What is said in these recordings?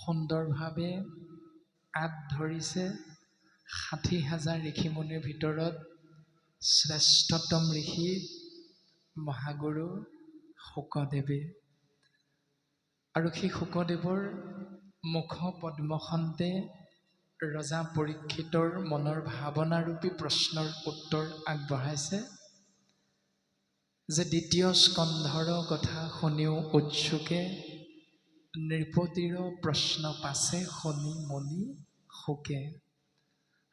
সুন্দৰভাৱে আঁত ধৰিছে ৬০,০০০ ঋষিমুনিৰ ভিতৰত শ্ৰেষ্ঠতম ঋষি মহাগুৰু শুকদেৱে। আৰু সেই শুকদেৱৰ মুখ পদ্মখনতে ৰজা পৰীক্ষিতৰ মনৰ ভাৱনাৰূপী প্ৰশ্নৰ উত্তৰ আগবঢ়াইছে যে দ্বিতীয় স্কন্ধৰ কথা শুনিও উৎসুকে নৃপতিৰ প্ৰশ্ন পাছে শুনি মনি শুকে।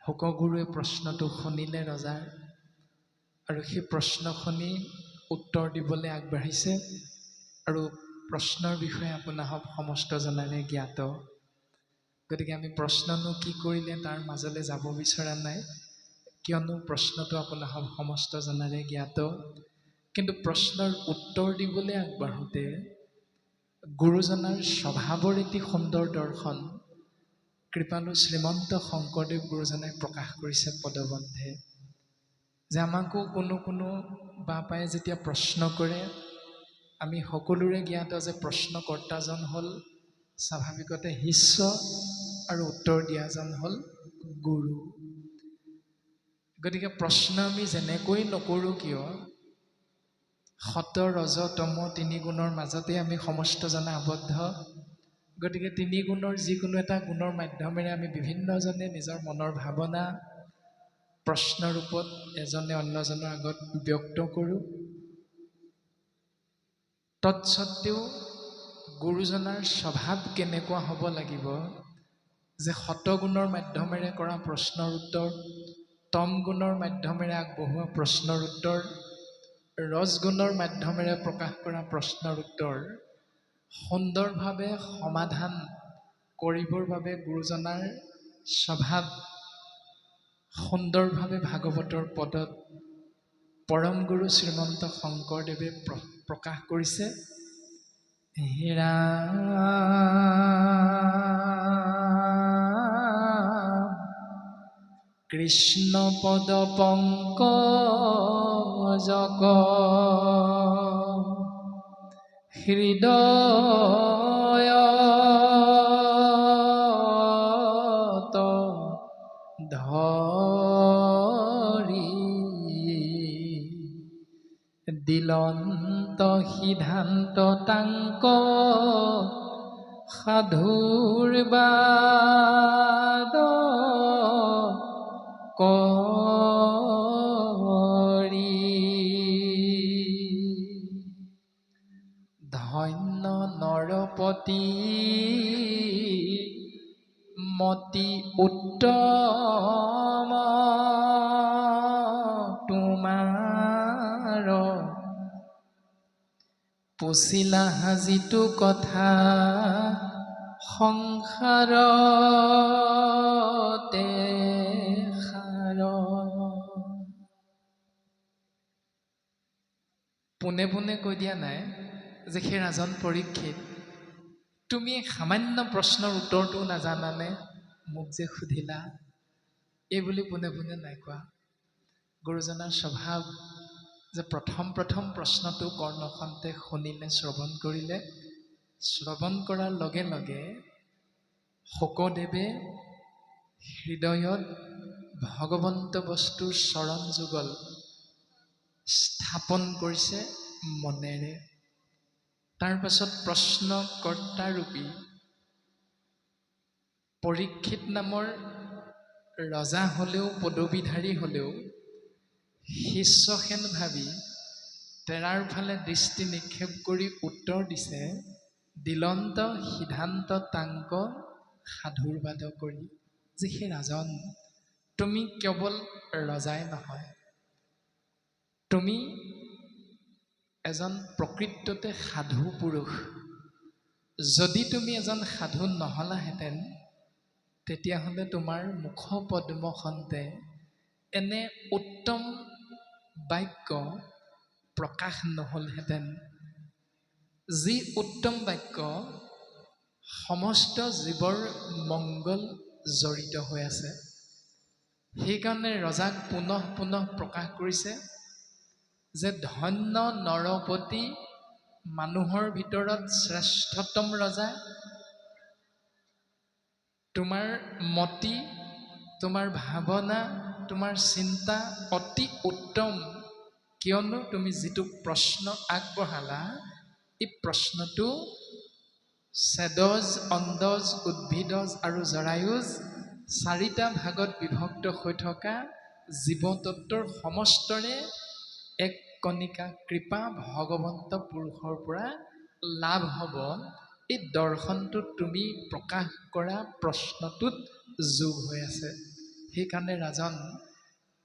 শুকগুৰুৱে প্ৰশ্নটো শুনিলে ৰজাৰ, আৰু সেই প্ৰশ্ন শুনি উত্তৰ দিবলৈ আগবাঢ়িছে। আৰু প্ৰশ্নৰ বিষয়ে আপোনাসৱ সমস্ত জনাৰে জ্ঞাত। গতিকে আমি প্ৰশ্ননো কি কৰিলে তাৰ মাজলৈ যাব বিচৰা নাই, কিয়নো প্ৰশ্নটো আপোনাসৱ সমস্ত জনাৰে জ্ঞাত। কিন্তু প্ৰশ্নৰ উত্তৰ দিবলৈ আগবাঢ়োতে গুৰুজনাৰ স্বভাৱৰ এটি সুন্দৰ দৰ্শন কৃপালু শ্ৰীমন্ত শংকৰদেৱ গুৰুজনাই প্ৰকাশ কৰিছে পদবন্ধে, যে আমাকো কোনো কোনো বাপায়ে যেতিয়া প্ৰশ্ন কৰে, আমি সকলোৰে জ্ঞাত যে প্ৰশ্নকৰ্তাজন হ'ল স্বাভাৱিকতে শিষ্য আৰু উত্তৰ দিয়াজন হ'ল গুৰু। গতিকে প্ৰশ্ন আমি যেনেকৈ নকৰোঁ কিয়, সত ৰজ তম তিনি গুণৰ মাজতে আমি সমস্তজনে আবদ্ধ। গতিকে তিনি গুণৰ যিকোনো এটা গুণৰ মাধ্যমেৰে আমি বিভিন্নজনে নিজৰ মনৰ ভাৱনা প্ৰশ্ন ৰূপত এজনে অন্যজনৰ আগত ব্যক্ত কৰোঁ। তৎসত্বেও গুৰুজনাৰ স্বভাৱ কেনেকুৱা হ'ব লাগিব যে শতগুণৰ মাধ্যমেৰে কৰা প্ৰশ্নৰ উত্তৰ, তম গুণৰ মাধ্যমেৰে আগবঢ়োৱা প্ৰশ্নৰ উত্তৰ, ৰজগুণৰ মাধ্যমেৰে প্ৰকাশ কৰা প্ৰশ্নৰ উত্তৰ সুন্দৰভাৱে সমাধান কৰিবৰ বাবে গুৰুজনাৰ স্বভাৱ সুন্দৰভাৱে ভাগৱতৰ পদত পৰম গুৰু শ্ৰীমন্ত শংকৰদেৱে প্ৰকাশ কৰিছে। হেৰা কৃষ্ণ পদ পংকজক হৃদয়ত ধৰি দিলন্ত সিদ্ধান্ত তাংক সাধুৰ বাদ কৰি ধন্য নৰপতি মতি উত্তম তোমাৰ পুছিলা হাজিটো কথা সংসাৰতে সাৰ। পোনে পোনে কৈ দিয়া নাই যে সেই ৰাজন পৰীক্ষিত, তুমি সামান্য প্ৰশ্নৰ উত্তৰটো নাজানানে, মোক যে সুধিলা, এইবুলি পোনে পোনে নাই কোৱা। গুৰুজনাৰ স্বভাৱ যে প্ৰথম প্ৰশ্নটো কৰ্ণখন্তে শুনিলে, শ্ৰৱণ কৰিলে, শ্ৰৱণ কৰাৰ লগে লগে শুকদেৱে হৃদয়ত ভগৱন্ত বস্তুৰ চৰণ যুগল স্থাপন কৰিছে মনেৰে। তাৰ পাছত প্ৰশ্নকৰ্তাৰূপী পৰীক্ষিত নামৰ ৰজা হ'লেও পদবীধাৰী হ'লেও শিষ্যহেন ভাবি তেৰাৰ ফালে দৃষ্টি নিক্ষেপ কৰি উত্তৰ দিছে, দিলন্ত সিদ্ধান্ত তাংক সাধুৰ বাদ কৰি, যে সেই ৰাজন, তুমি কেৱল ৰজাই নহয়, তুমি এজন প্ৰকৃততে সাধু পুৰুষ। যদি তুমি এজন সাধু নহলাহেঁতেন, তেতিয়াহ'লে তোমাৰ মুখ পদ্মখনতে এনে উত্তম বাক্য প্ৰকাশ নহলহেঁতেন, যি উত্তম বাক্য সমস্ত জীৱৰ মংগল জড়িত হৈ আছে। সেইকাৰণে ৰজাক পুনঃ পুনঃ প্ৰকাশ কৰিছে যে ধন্য নৰপতি, মানুহৰ ভিতৰত শ্ৰেষ্ঠতম ৰজা, তোমাৰ মতি, তোমাৰ ভাৱনা, তোমাৰ চিন্তা অতি উত্তম, কিয়নো তুমি যিটো প্ৰশ্ন আগবঢ়ালা এই প্ৰশ্নটো চেদজ, অণ্ডজ, উদ্ভিদজ আৰু জৰায়ুজ 4টা ভাগত বিভক্ত হৈ থকা জীৱতত্বৰ সমস্তৰে এক কণিকা কৃপা ভগৱন্ত পুৰুষৰ পৰা লাভ হ'ব। এই দৰ্শনটোত তুমি প্ৰকাশ কৰা প্ৰশ্নটোত যোগ হৈ আছে। সেইকাৰণে ৰাজন,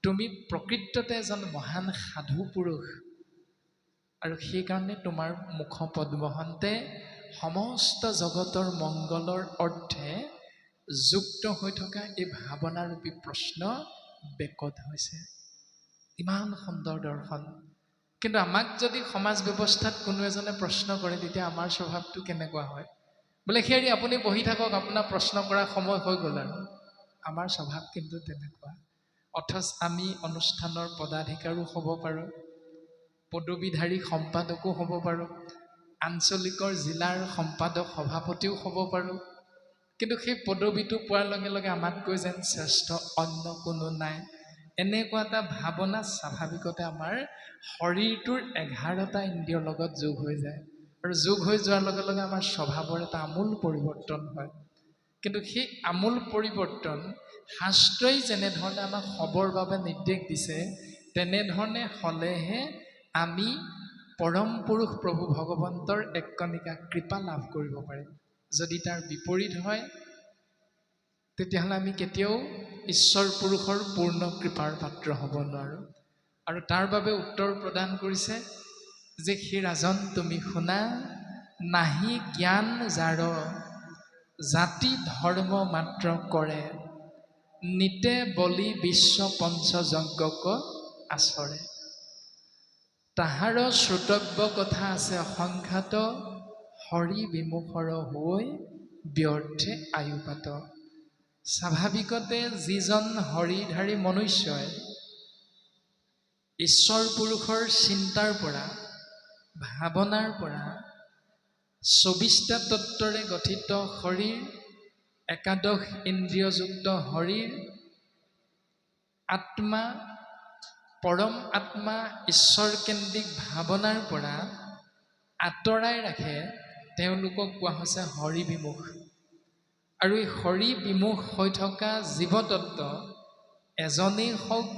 তুমি প্ৰকৃততে এজন মহান সাধু পুৰুষ, আৰু সেইকাৰণে তোমাৰ মুখ পদ্মহন্তে সমস্ত জগতৰ মংগলৰ অৰ্থে যুক্ত হৈ থকা এই ভাৱনাৰূপী প্ৰশ্ন বেকত হৈছে। ইমান সুন্দৰ দৰ্শন। কিন্তু আমাক যদি সমাজ ব্যৱস্থাত কোনো এজনে প্ৰশ্ন কৰে, তেতিয়া আমাৰ স্বভাৱটো কেনেকুৱা হয়? বোলে হেৰি আপুনি বহি থাকক, আপোনাৰ প্ৰশ্ন কৰাৰ সময় হৈ গ'ল আৰু। আমাৰ স্বভাৱ কিন্তু তেনেকুৱা। অথচ আমি অনুষ্ঠানৰ পদাধিকাৰো হ'ব পাৰোঁ, পদবীধাৰী সম্পাদকো হ'ব পাৰোঁ, আঞ্চলিকৰ জিলাৰ সম্পাদক সভাপতিও হ'ব পাৰোঁ। কিন্তু সেই পদবীটো পোৱাৰ লগে লগে আমাতকৈ যেন শ্ৰেষ্ঠ অন্য কোনো নাই, এনেকুৱা এটা ভাৱনা স্বাভাৱিকতে আমাৰ শৰীৰটোৰ 11টা ইন্দ্ৰিয়ৰ লগত যোগ হৈ যায়। আৰু যোগ হৈ যোৱাৰ লগে লগে আমাৰ স্বভাৱৰ এটা আমূল পৰিৱৰ্তন হয়। কিন্তু সেই আমূল পৰিৱৰ্তন শাস্ত্ৰই যেনেধৰণে আমাক হ'বৰ বাবে নিৰ্দেশ দিছে, তেনেধৰণে হ'লেহে আমি পৰম পুৰুষ প্ৰভু ভগৱন্তৰ এক কণিকা কৃপা লাভ কৰিব পাৰিম। যদি তাৰ বিপৰীত হয়, তেতিয়াহ'লে আমি কেতিয়াও ঈশ্বৰ পুৰুষৰ পূৰ্ণ কৃপাৰ পাত্ৰ হ'ব নোৱাৰোঁ। আৰু তাৰ বাবে উত্তৰ প্ৰদান কৰিছে যে সেই ৰাজন তুমি শুনা, নাহি জ্ঞান যাৰ জাতি ধৰ্ম মাত্ৰ কৰে, নিতে বলি বিশ্ব পঞ্চযজ্ঞক আচৰে। তাহাৰ শ্ৰোতব্য কথা আছে অসংখ্যাত, হৰি বিমুখৰ হৈ ব্যৰ্থে আয়ুপাত। স্বাভাৱিকতে যিজন হৰিধাৰী মনুষ্যই ঈশ্বৰ পুৰুষৰ চিন্তাৰ পৰা, ভাৱনাৰ পৰা 24টা তত্ত্বৰে গঠিত শৰীৰ, একাদশ ইন্দ্ৰিয়যুক্ত শৰীৰ, আত্মা, পৰম আত্মা, ঈশ্বৰকেন্দ্ৰিক ভাৱনাৰ পৰা আঁতৰাই ৰাখে, তেওঁলোকক কোৱা হৈছে হৰি বিমুখ। আৰু এই হৰি বিমুখ হৈ থকা জীৱতত্ত্ব এজনেই হওক,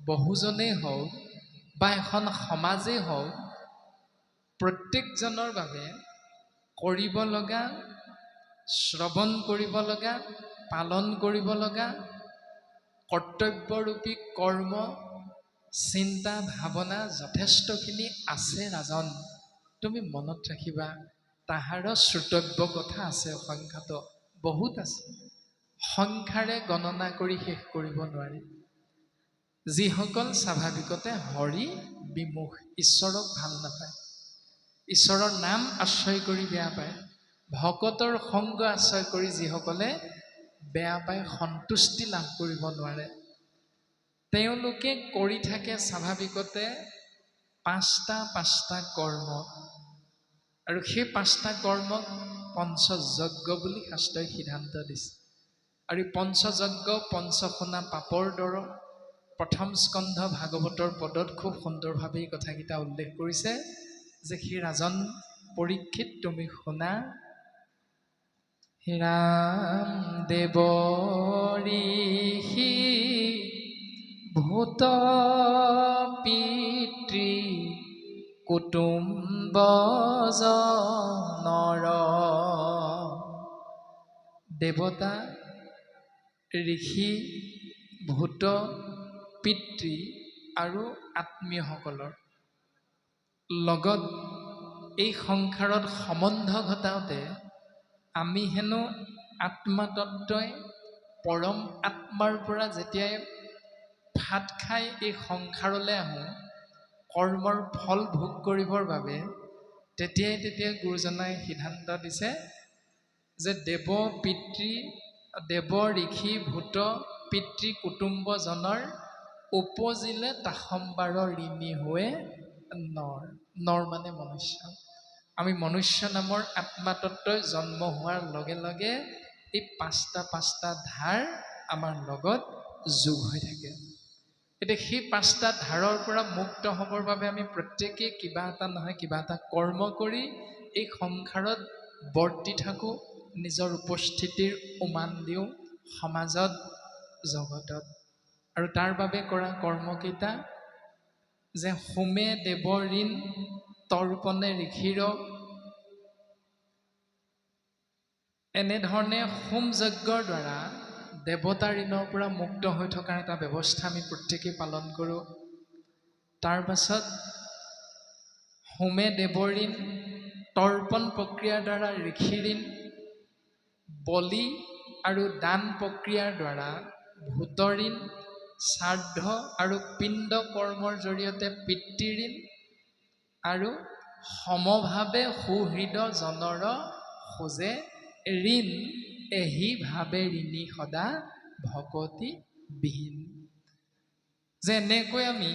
বহুজনেই হওক, বা এখন সমাজেই হওক, প্ৰত্যেকজনৰ বাবে কৰিব লগা, শ্ৰৱণ কৰিব লগা, পালন কৰিব লগা কৰ্তব্যৰূপী কৰ্ম, চিন্তা, ভাৱনা যথেষ্টখিনি আছে ৰাজন। তুমি মনত ৰাখিবা, তাহাৰ শ্ৰোতব্য কথা আছে অসংখ্যাত, বহুত আছে, সংখ্যাৰে গণনা কৰি শেষ কৰিব নোৱাৰি। যিসকল স্বাভাৱিকতে হৰি বিমুখ, ঈশ্বৰক ভাল নাপায়, ঈশ্বৰৰ নাম আশ্ৰয় কৰি বেয়া পায়, ভকতৰ সংগ আশ্ৰয় কৰি যিসকলে বেয়া পায়, সন্তুষ্টি লাভ কৰিব নোৱাৰে, তেওঁলোকে কৰি থাকে স্বাভাৱিকতে 5টা কৰ্ম। আৰু সেই 5টা কৰ্মক পঞ্চযজ্ঞ বুলি শাস্ত্ৰই সিদ্ধান্ত দিছে। আৰু পঞ্চযজ্ঞ, পঞ্চশুনা পাপৰ দৰ, প্ৰথম স্কন্ধ ভাগৱতৰ পদত খুব সুন্দৰভাৱে এই কথাকেইটা উল্লেখ কৰিছে যে সেই ৰাজন পৰীক্ষিত তুমি শুনা, ৰাম দেৱ ঋষি ভূত পিতৃ কুটুম্ব জনৰ, দেৱতা, ঋষি, ভূত, পিতৃ আৰু আত্মীয়সকলৰ লগত এই সংসাৰত সম্বন্ধ ঘটাওঁতে আমি হেনো আত্মাতত্বই পৰম আত্মাৰ পৰা যেতিয়াই ভাত খাই এই সংসাৰলৈ আহোঁ কৰ্মৰ ফল ভোগ কৰিবৰ বাবে, তেতিয়াই গুৰুজনাই সিদ্ধান্ত দিছে যে দেৱ ঋষি ভূত পিতৃ কুটুম্বজনৰ উপজিলে তাসম্বাৰ ঋণী হৈ নৰ মানে মনুষ্য। আমি মনুষ্য নামৰ আত্মাতত্বই জন্ম হোৱাৰ লগে লগে এই পাঁচটা ধাৰ আমাৰ লগত যোগ হৈ থাকে। এতিয়া সেই পাঁচটা ধাৰৰ পৰা মুক্ত হ'বৰ বাবে আমি প্ৰত্যেকেই কিবা এটা নহয় কিবা এটা কৰ্ম কৰি এই সংসাৰত বৰ্তি থাকোঁ, নিজৰ উপস্থিতিৰ উমান দিওঁ সমাজত, জগতত। আৰু তাৰ বাবে কৰা কৰ্মকেইটা যে হোমে দেৱ ঋণ, তৰ্পণে ঋষিৰ, এনেধৰণে হোম যজ্ঞৰ দ্বাৰা দেৱতা ঋণৰ পৰা মুক্ত হৈ থকাৰ এটা ব্যৱস্থা আমি প্ৰত্যেকেই পালন কৰোঁ। তাৰ পাছত হোমে দেৱ ঋণ, তৰ্পণ প্ৰক্ৰিয়াৰ দ্বাৰা ঋষি ঋণ, বলি আৰু দান প্ৰক্ৰিয়াৰ দ্বাৰা ভূত ঋণ, শ্ৰাদ্ধ আৰু পিণ্ড কৰ্মৰ জৰিয়তে পিতৃ ঋণ, আৰু সমভাৱে সুহৃদ জনৰ খোজে ঋণ, এহি ভাৱে ঋণী সদা ভকতি বিহীন। যে এনেকৈ আমি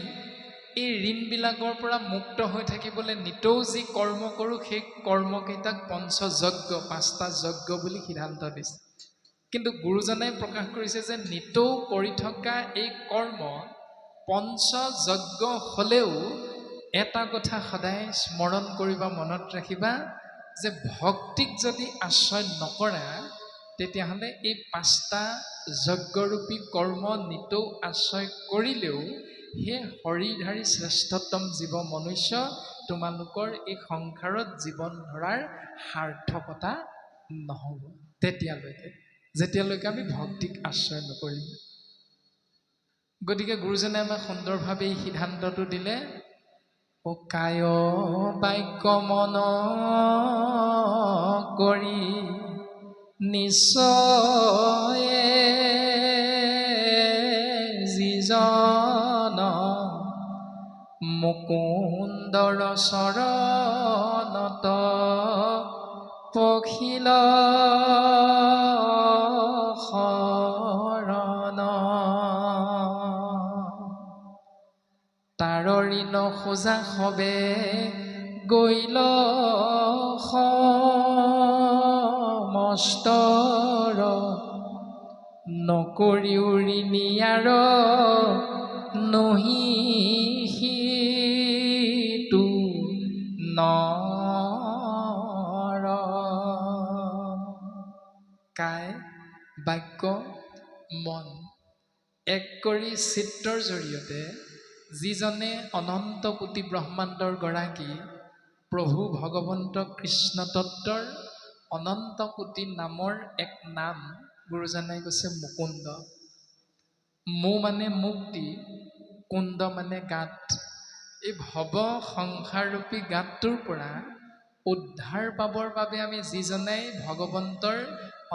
এই ঋণবিলাকৰ পৰা মুক্ত হৈ থাকিবলৈ নিতৌ যি কৰ্ম কৰোঁ সেই কৰ্মকেইটাক পঞ্চযজ্ঞ, পাঁচটা যজ্ঞ বুলি সিদ্ধান্ত দিছে। কিন্তু গুৰুজনাই প্ৰকাশ কৰিছে যে নিতৌ কৰি থকা এই কৰ্ম পঞ্চযজ্ঞ হ'লেও এটা কথা সদায় স্মৰণ কৰিবা, মনত ৰাখিবা যে ভক্তিক যদি আশ্ৰয় নকৰা তেতিয়াহ'লে এই পাঁচটা যজ্ঞৰূপী কৰ্ম নিতৌ আশ্ৰয় কৰিলেও সেই হৰিধাৰী শ্ৰেষ্ঠতম জীৱ মনুষ্য তোমালোকৰ এই সংসাৰত জীৱন ধৰাৰ সাৰ্থকতা নহ'ব তেতিয়ালৈকে, যেতিয়ালৈকে আমি ভক্তিক আশ্ৰয় নকৰিম। গতিকে গুৰুজনে আমাক সুন্দৰভাৱে এই সিদ্ধান্তটো দিলে, কায় বাক্য মন কৰি নিশ্চয়ে যিজন মুকুন্দৰ চৰণত পখিল শৰণ, তাৰ ঋণ খোজা সবে গৈল সমস্তৰ, নকৰিও ঋণিয়াৰ নহি সিটো নৰ। কায় বাক্য মন এক কৰি চিত্ৰৰ জৰিয়তে যিজনে অনন্ত কোটি ব্ৰহ্মাণ্ডৰ গৰাকী প্ৰভু ভগৱন্ত কৃষ্ণ তত্বৰ অনন্ত কোটি নামৰ এক নাম গুৰুজনাই কৈছে মুকুন্দ। মু মানে মুক্তি, কুণ্ড মানে গাঁত। এই ভৱ সংসাৰৰূপী গাঁতটোৰ পৰা উদ্ধাৰ পাবৰ বাবে আমি যিজনাই ভগৱন্তৰ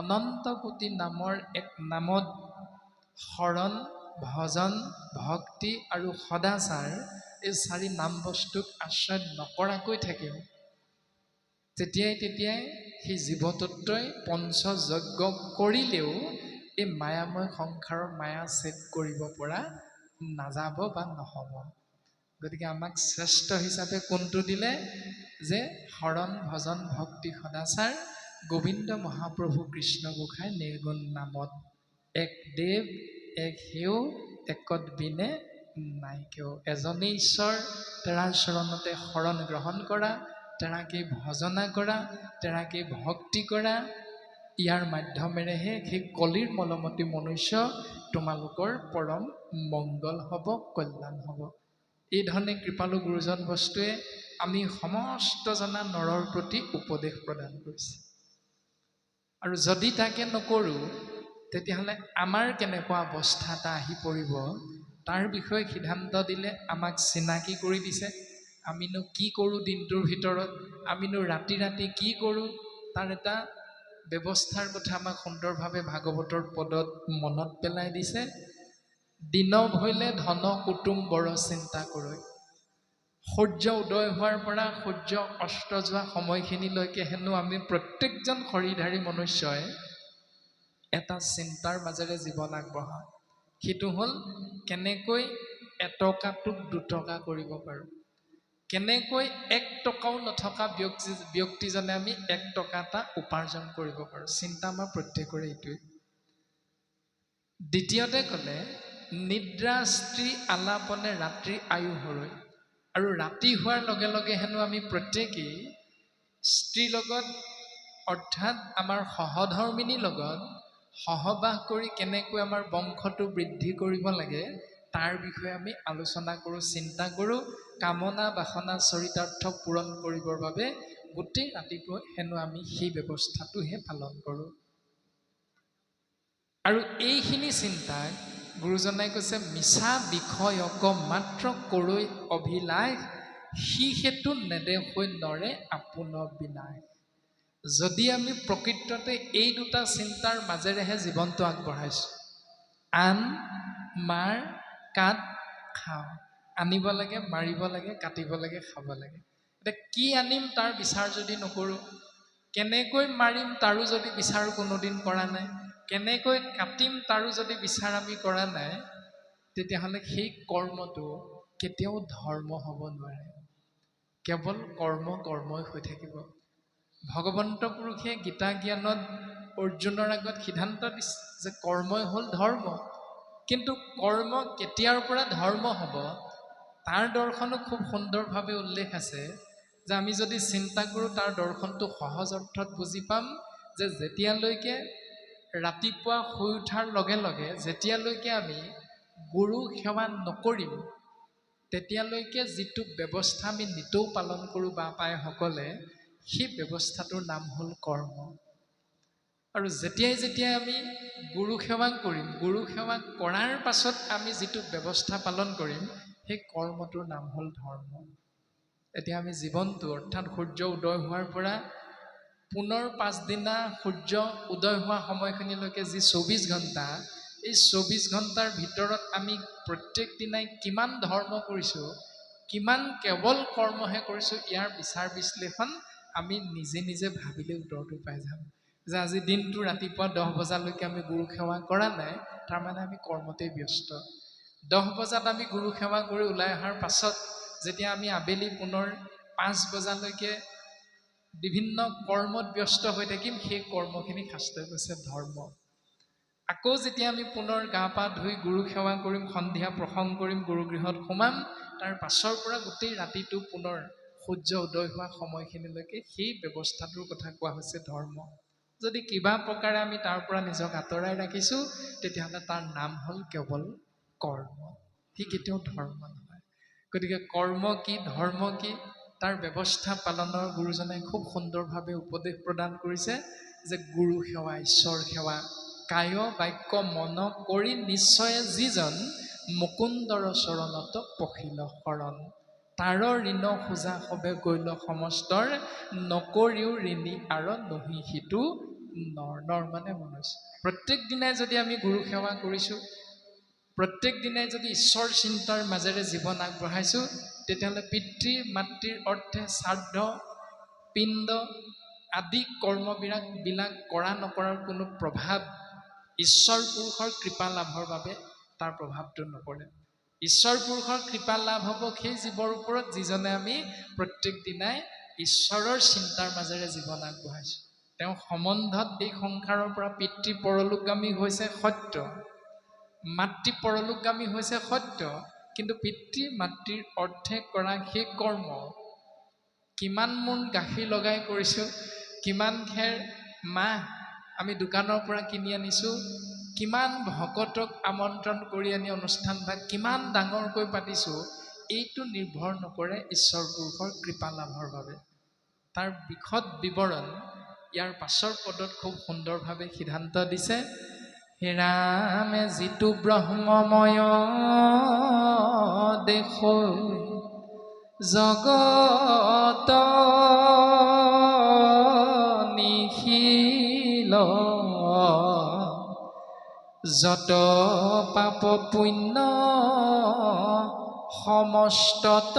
অনন্ত কোটি নামৰ এক নামত শৰণ, ভজন, ভক্তি আৰু সদাচাৰ এই চাৰি নাম বস্তুক আশ্ৰয় নকৰাকৈ থাকিম, তেতিয়াই সেই জীৱতত্বই পঞ্চযজ্ঞ কৰিলেও এই মায়াময় সংসাৰৰ মায়া ছেদ কৰিব পৰা নাযাব বা নহ'ব। গতিকে আমাক শ্ৰেষ্ঠ হিচাপে কোনটো দিলে, যে শৰণ, ভজন, ভক্তি, সদাচাৰ গোবিন্দ মহাপ্ৰভু কৃষ্ণ গোসাঁই নিৰ্গুণ নামত এক দেৱ এক সেও একত বিনে নাইকেও। এজনেই ঈশ্বৰ, তেৰাৰ চৰণতে শৰণ গ্ৰহণ কৰা, তেৰাকেই ভজনা কৰা, তেৰাকেই ভক্তি কৰা। ইয়াৰ মাধ্যমেৰেহে সেই কলিৰ মলমতী মনুষ্য তোমালোকৰ পৰম মংগল হ'ব, কল্যাণ হ'ব। এই ধৰণে কৃপালু গুৰুজন বস্তুৱে আমি সমস্ত জনা নৰৰ প্ৰতি উপদেশ প্ৰদান কৰিছে। আৰু যদি তাকে নকৰোঁ তেতিয়াহ'লে আমাৰ কেনেকুৱা অৱস্থা এটা আহি পৰিব তাৰ বিষয়ে সিদ্ধান্ত দিলে, আমাক চিনাকি কৰি দিছে। আমিনো কি কৰোঁ দিনটোৰ ভিতৰত, আমিনো ৰাতি কি কৰোঁ তাৰ এটা ব্যৱস্থাৰ কথা আমাক সুন্দৰভাৱে ভাগৱতৰ পদত মনত পেলাই দিছে। দিন ভৈলে ধন কুটুম বৰ চিন্তা কৰৈ। সূৰ্য উদয় হোৱাৰ পৰা সূৰ্য অস্ত যোৱা সময়খিনিলৈকে হেনো আমি প্ৰত্যেকজন হৰিধাৰী মনুষ্যই এটা চিন্তাৰ মাজেৰে জীৱন আগবঢ়াওঁ। সেইটো হ'ল কেনেকৈ এটকাটোক দুটকা কৰিব পাৰোঁ, কেনেকৈ 1 টকাও নথকা ব্যক্তিজনে আমি 1 টকা এটা উপাৰ্জন কৰিব পাৰোঁ। চিন্তা আমাৰ প্ৰত্যেকৰে এইটোৱে। দ্বিতীয়তে ক'লে নিদ্ৰা স্ত্ৰী আলাপনে ৰাত্ৰি আয়ু হৰৈ। আৰু ৰাতি হোৱাৰ লগে লগে হেনো আমি প্ৰত্যেকেই স্ত্ৰীৰ লগত অৰ্থাৎ আমাৰ সহধৰ্মিনীৰ লগত সহবাস কৰি কেনেকৈ আমাৰ বংশটো বৃদ্ধি কৰিব লাগে তাৰ বিষয়ে আমি আলোচনা কৰোঁ, চিন্তা কৰোঁ। কামনা বাসনা চৰিতাৰ্থ পূৰণ কৰিবৰ বাবে গোটেই ৰাতিটো হেনো আমি সেই ব্যৱস্থাটোহে পালন কৰোঁ। আৰু এইখিনি চিন্তাক গুৰুজনাই কৈছে মিছা বিষয়ক মাত্ৰ কৰৈ অভিলাষ, সি হেতু নেদেখৈ নৰে আপোন বিনাশ। যদি আমি প্ৰকৃততে এই দুটা চিন্তাৰ মাজেৰেহে জীৱনটো আগবঢ়াইছোঁ, আন মাৰ কাট খাওঁ, আনিব লাগে, মাৰিব লাগে, কাটিব লাগে, খাব লাগে। এতিয়া কি আনিম তাৰ বিচাৰ যদি নকৰোঁ, কেনেকৈ মাৰিম তাৰো যদি বিচাৰ কোনোদিন কৰা নাই, কেনেকৈ কাটিম তাৰো যদি বিচাৰ আমি কৰা নাই, তেতিয়াহ'লে সেই কৰ্মটো কেতিয়াও ধৰ্ম হ'ব নোৱাৰে। কেৱল কৰ্মই হৈ থাকিব। ভগৱন্ত পুৰুষে গীতা জ্ঞানত অৰ্জুনৰ আগত সিদ্ধান্ত দিছে যে কৰ্মই হ'ল ধৰ্ম। কিন্তু কৰ্ম কেতিয়াৰ পৰা ধৰ্ম হ'ব তাৰ দৰ্শনো খুব সুন্দৰভাৱে উল্লেখ আছে, যে আমি যদি চিন্তা কৰোঁ তাৰ দৰ্শনটো সহজ অৰ্থত বুজি পাম যে যেতিয়ালৈকে ৰাতিপুৱা শুই উঠাৰ লগে লগে যেতিয়ালৈকে আমি গুৰু সেৱা নকৰিম তেতিয়ালৈকে যিটো ব্যৱস্থা আমি নিতৌ পালন কৰোঁ বা পায়সকলে, সেই ব্যৱস্থাটোৰ নাম হ'ল কৰ্ম। আৰু যেতিয়াই আমি গুৰু সেৱা কৰিম, গুৰু সেৱা কৰাৰ পাছত আমি যিটো ব্যৱস্থা পালন কৰিম, সেই কৰ্মটোৰ নাম হ'ল ধৰ্ম। এতিয়া আমি জীৱনটো অৰ্থাৎ সূৰ্য উদয় হোৱাৰ পৰা পুনৰ পাছদিনা সূৰ্য উদয় হোৱা সময়খিনিলৈকে যি 24 ঘণ্টা, এই 24 ঘণ্টাৰ ভিতৰত আমি প্ৰত্যেক দিনাই কিমান ধৰ্ম কৰিছোঁ, কিমান কেৱল কৰ্মহে কৰিছোঁ, ইয়াৰ বিচাৰ বিশ্লেষণ আমি নিজে নিজে ভাবিলে উত্তৰটো পাই যাম। যে আজি দিনটো ৰাতিপুৱা 10 বজালৈকে আমি গুৰু সেৱা কৰা নাই, তাৰমানে আমি কৰ্মতেই ব্যস্ত। 10 বজাত আমি গুৰু সেৱা কৰি ওলাই অহাৰ পাছত যেতিয়া আমি আবেলি পুনৰ 5 বজালৈকে বিভিন্ন কৰ্মত ব্যস্ত হৈ থাকিম, সেই কৰ্মখিনি শাস্ত্ৰই কৈছে ধৰ্ম। আকৌ যেতিয়া আমি পুনৰ গা পা ধুই গুৰু সেৱা কৰিম, সন্ধিয়া প্ৰসংগ কৰিম, গুৰুগৃহত সোমাম, তাৰ পাছৰ পৰা গোটেই ৰাতিটো পুনৰ সূৰ্য উদয় হোৱা সময়খিনিলৈকে সেই ব্যৱস্থাটোৰ কথা কোৱা হৈছে ধৰ্ম। যদি কিবা প্ৰকাৰে আমি তাৰ পৰা নিজক আঁতৰাই ৰাখিছোঁ, তেতিয়াহ'লে তাৰ নাম হ'ল কেৱল কৰ্ম। সি কেতিয়াও ধৰ্ম নহয়। গতিকে কৰ্ম কি, ধৰ্ম কি, তাৰ ব্যৱস্থা পালনৰ গুৰুজনাই খুব সুন্দৰভাৱে উপদেশ প্ৰদান কৰিছে যে গুৰু সেৱা, ঈশ্বৰ সেৱা, কায় বাক্য মন কৰি নিশ্চয়ে যিজন মুকুন্দৰ চৰণত পখিল শৰণ, তাৰ ঋণ খোজা সবে গৈল সমস্তৰ, নকৰিও ঋণী আৰু নহি সিটো নৰ মানে মনুষ্য। প্ৰত্যেক দিনাই যদি আমি গুৰু সেৱা কৰিছোঁ, প্ৰত্যেক দিনাই যদি ঈশ্বৰ চিন্তাৰ মাজেৰে জীৱন আগবঢ়াইছোঁ, তেতিয়াহ'লে পিতৃ মাতৃৰ অৰ্থে শ্ৰাদ্ধ পিণ্ড আদি কৰ্মবিলাক কৰা নকৰাৰ কোনো প্ৰভাৱ ঈশ্বৰ পুৰুষৰ কৃপা লাভৰ বাবে তাৰ প্ৰভাৱটো নপৰে। ঈশ্বৰ পুৰুষৰ কৃপা লাভ হ'ব সেই জীৱৰ ওপৰত যিজনে আমি প্ৰত্যেক দিনাই ঈশ্বৰৰ চিন্তাৰ মাজেৰে জীৱন আগবঢ়াইছোঁ। তেওঁ সম্বন্ধত এই সংসাৰৰ পৰা পিতৃ পৰলোকগামী হৈছে সত্য, মাতৃ পৰলোকগামী হৈছে সত্য, কিন্তু পিতৃ মাতৃৰ অৰ্থে কৰা সেই কৰ্ম, কিমান মোন গাখীৰ লগাই কৰিছোঁ, কিমান খেৰ মাহ আমি দোকানৰ পৰা কিনি আনিছোঁ, কিমান ভকতক আমন্ত্ৰণ কৰি আনি অনুষ্ঠান ভাগ কিমান ডাঙৰকৈ পাতিছোঁ, এইটো নিৰ্ভৰ নকৰে ঈশ্বৰ পুৰুষৰ কৃপা লাভৰ বাবে। তাৰ বিশদ বিৱৰণ ইয়াৰ পাছৰ পদত খুব সুন্দৰভাৱে সিদ্ধান্ত দিছে। হে ৰামে যিটো ব্ৰহ্মময় দেশ জগত নিখিল, যত পাপ পুণ্য সমস্তত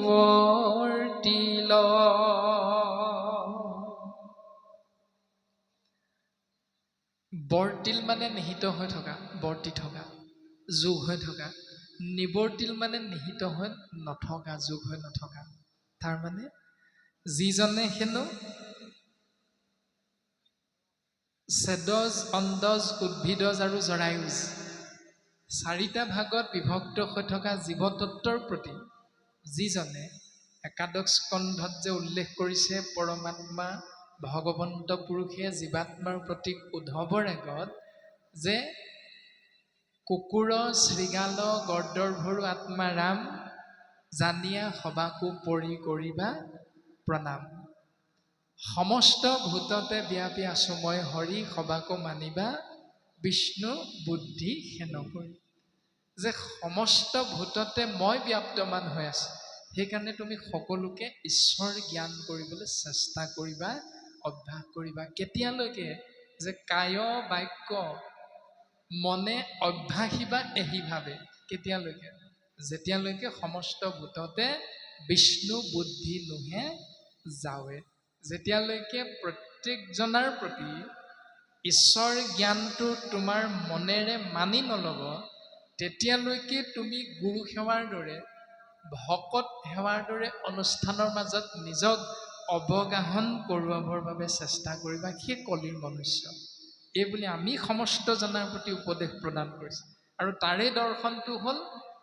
নিৱৰ্তিল। বৰ্তিল মানে নিহিত হৈ থকা, বৰ্তি থকা, যোগ হৈ থকা। নিবৰ্তিল মানে নিহিত হৈ নথকা, যোগ হৈ নথকা। তাৰমানে যিজনে হেনো চেদজ, অণ্ডজ, উদ্ভিদজ আৰু জৰায়ুজ 4টা ভাগত বিভক্ত হৈ থকা জীৱতত্বৰ প্ৰতি যিজনে একাদশ স্কন্ধত যে উল্লেখ কৰিছে পৰমাত্মা ভগৱন্ত পুৰুষে জীৱাত্মাৰ প্ৰতি উদ্ধৱৰ আগত যে কুকুৰ শৃগাল গৰ্দভৰু আত্মা ৰাম জানিয়া সবাকো পৰি কৰিবা প্ৰণাম। সমস্ত ভূততে ব্যাপী আছো মই হৰি সবাকো মানিবা বিষ্ণু বুদ্ধি হেন কৰি। যে সমস্ত ভূততে মই ব্যাপ্তমান হৈ আছো, সেইকাৰণে তুমি সকলোকে ঈশ্বৰ জ্ঞান কৰিবলৈ চেষ্টা কৰিবা, অভ্যাস কৰিবা। কেতিয়ালৈকে? যে কায় বাক্য মনে অভ্যাসিবা এহি ভাবে। কেতিয়ালৈকে? যেতিয়ালৈকে সমস্ত ভূততে বিষ্ণু বুদ্ধি নোহে যাৱে। যেতিয়ালৈকে প্ৰত্যেকজনাৰ প্ৰতি ঈশ্বৰ জ্ঞানটো তোমাৰ মনেৰে মানি নলব, তেতিয়ালৈকে তুমি গুৰু সেৱাৰ দৰে, ভকত সেৱাৰ দৰে অনুষ্ঠানৰ মাজত নিজক অৱগাহন কৰোৱাবৰ বাবে চেষ্টা কৰিবা। সেই কলিৰ মনুষ্য এই বুলি আমি সমস্ত জনাৰ প্ৰতি উপদেশ প্ৰদান কৰিছোঁ। আৰু তাৰে দৰ্শনটো হ'ল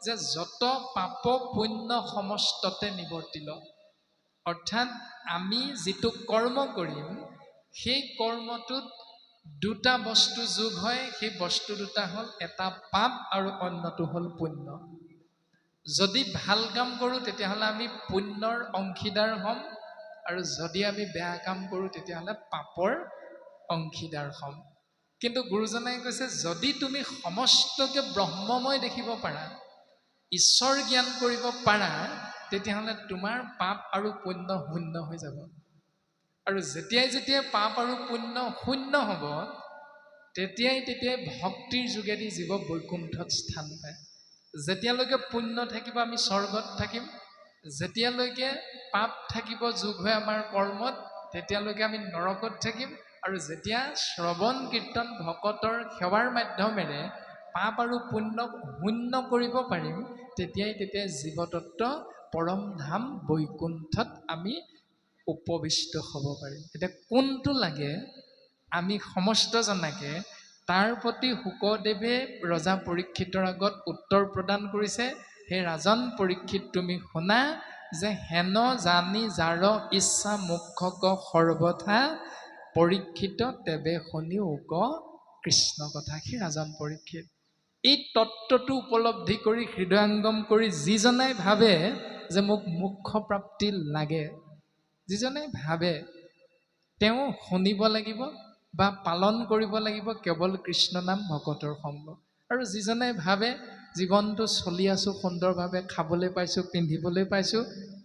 যে যত পাপ পুণ্য সমস্ততে নিৱৰ্তিল। অৰ্থাৎ আমি যিটো কৰ্ম কৰিম সেই কৰ্মটোত 2টা বস্তু যোগ হয়। সেই বস্তু 2টা হ'ল এটা পাপ আৰু অন্যটো হ'ল পুণ্য। যদি ভাল কাম কৰোঁ তেতিয়াহ'লে আমি পুণ্যৰ অংশীদাৰ হ'ম, আৰু যদি আমি বেয়া কাম কৰোঁ তেতিয়াহ'লে পাপৰ অংশীদাৰ হ'ম। কিন্তু গুৰুজনাই কৈছে যদি তুমি সমস্তকে ব্ৰহ্মময় দেখিব পাৰা, ঈশ্বৰ জ্ঞান কৰিব পাৰা, তেতিয়াহ'লে তোমাৰ পাপ আৰু পুণ্য শূন্য হৈ যাব। আৰু যেতিয়াই পাপ আৰু পুণ্য শূন্য হ'ব, তেতিয়াই ভক্তিৰ যোগেদি জীৱ বৈকুণ্ঠত স্থান পায়। যেতিয়ালৈকে পুণ্য থাকিব আমি স্বৰ্গত থাকিম, যেতিয়ালৈকে পাপ থাকিব যোগ হৈ আমাৰ কৰ্মত, তেতিয়ালৈকে আমি নৰকত থাকিম। আৰু যেতিয়া শ্ৰৱণ কীৰ্তন ভকতৰ সেৱাৰ মাধ্যমেৰে পাপ আৰু পুণ্যক শূন্য কৰিব পাৰিম, তেতিয়াই জীৱতত্ব পৰম ধাম বৈকুণ্ঠত আমি উপবিষ্ট হ'ব পাৰিম। এতিয়া কোনটো লাগে আমি সমস্ত জনাকে, তাৰ প্ৰতি শুকদেৱে ৰজা পৰীক্ষিতৰ আগত উত্তৰ প্ৰদান কৰিছে। হে ৰাজন পৰীক্ষিত, তুমি শুনা যে হেন জানি যাৰ ইচ্ছা মুখ্যক সৰ্বথা পৰীক্ষিত তেবে শুনি উক কৃষ্ণ কথা। সেই ৰাজন পৰীক্ষিত এই তত্ত্বটো উপলব্ধি কৰি হৃদয়ংগম কৰি যিজনাই ভাবে যে মোক মোক্ষ প্ৰাপ্তি লাগে, যিজনে ভাবে তেওঁ শুনিব লাগিব বা পালন কৰিব লাগিব কেৱল কৃষ্ণ নাম ভকতৰ সংগ। আৰু যিজনে ভাবে জীৱনটো চলি আছোঁ সুন্দৰভাৱে, খাবলৈ পাইছোঁ, পিন্ধিবলৈ পাইছোঁ,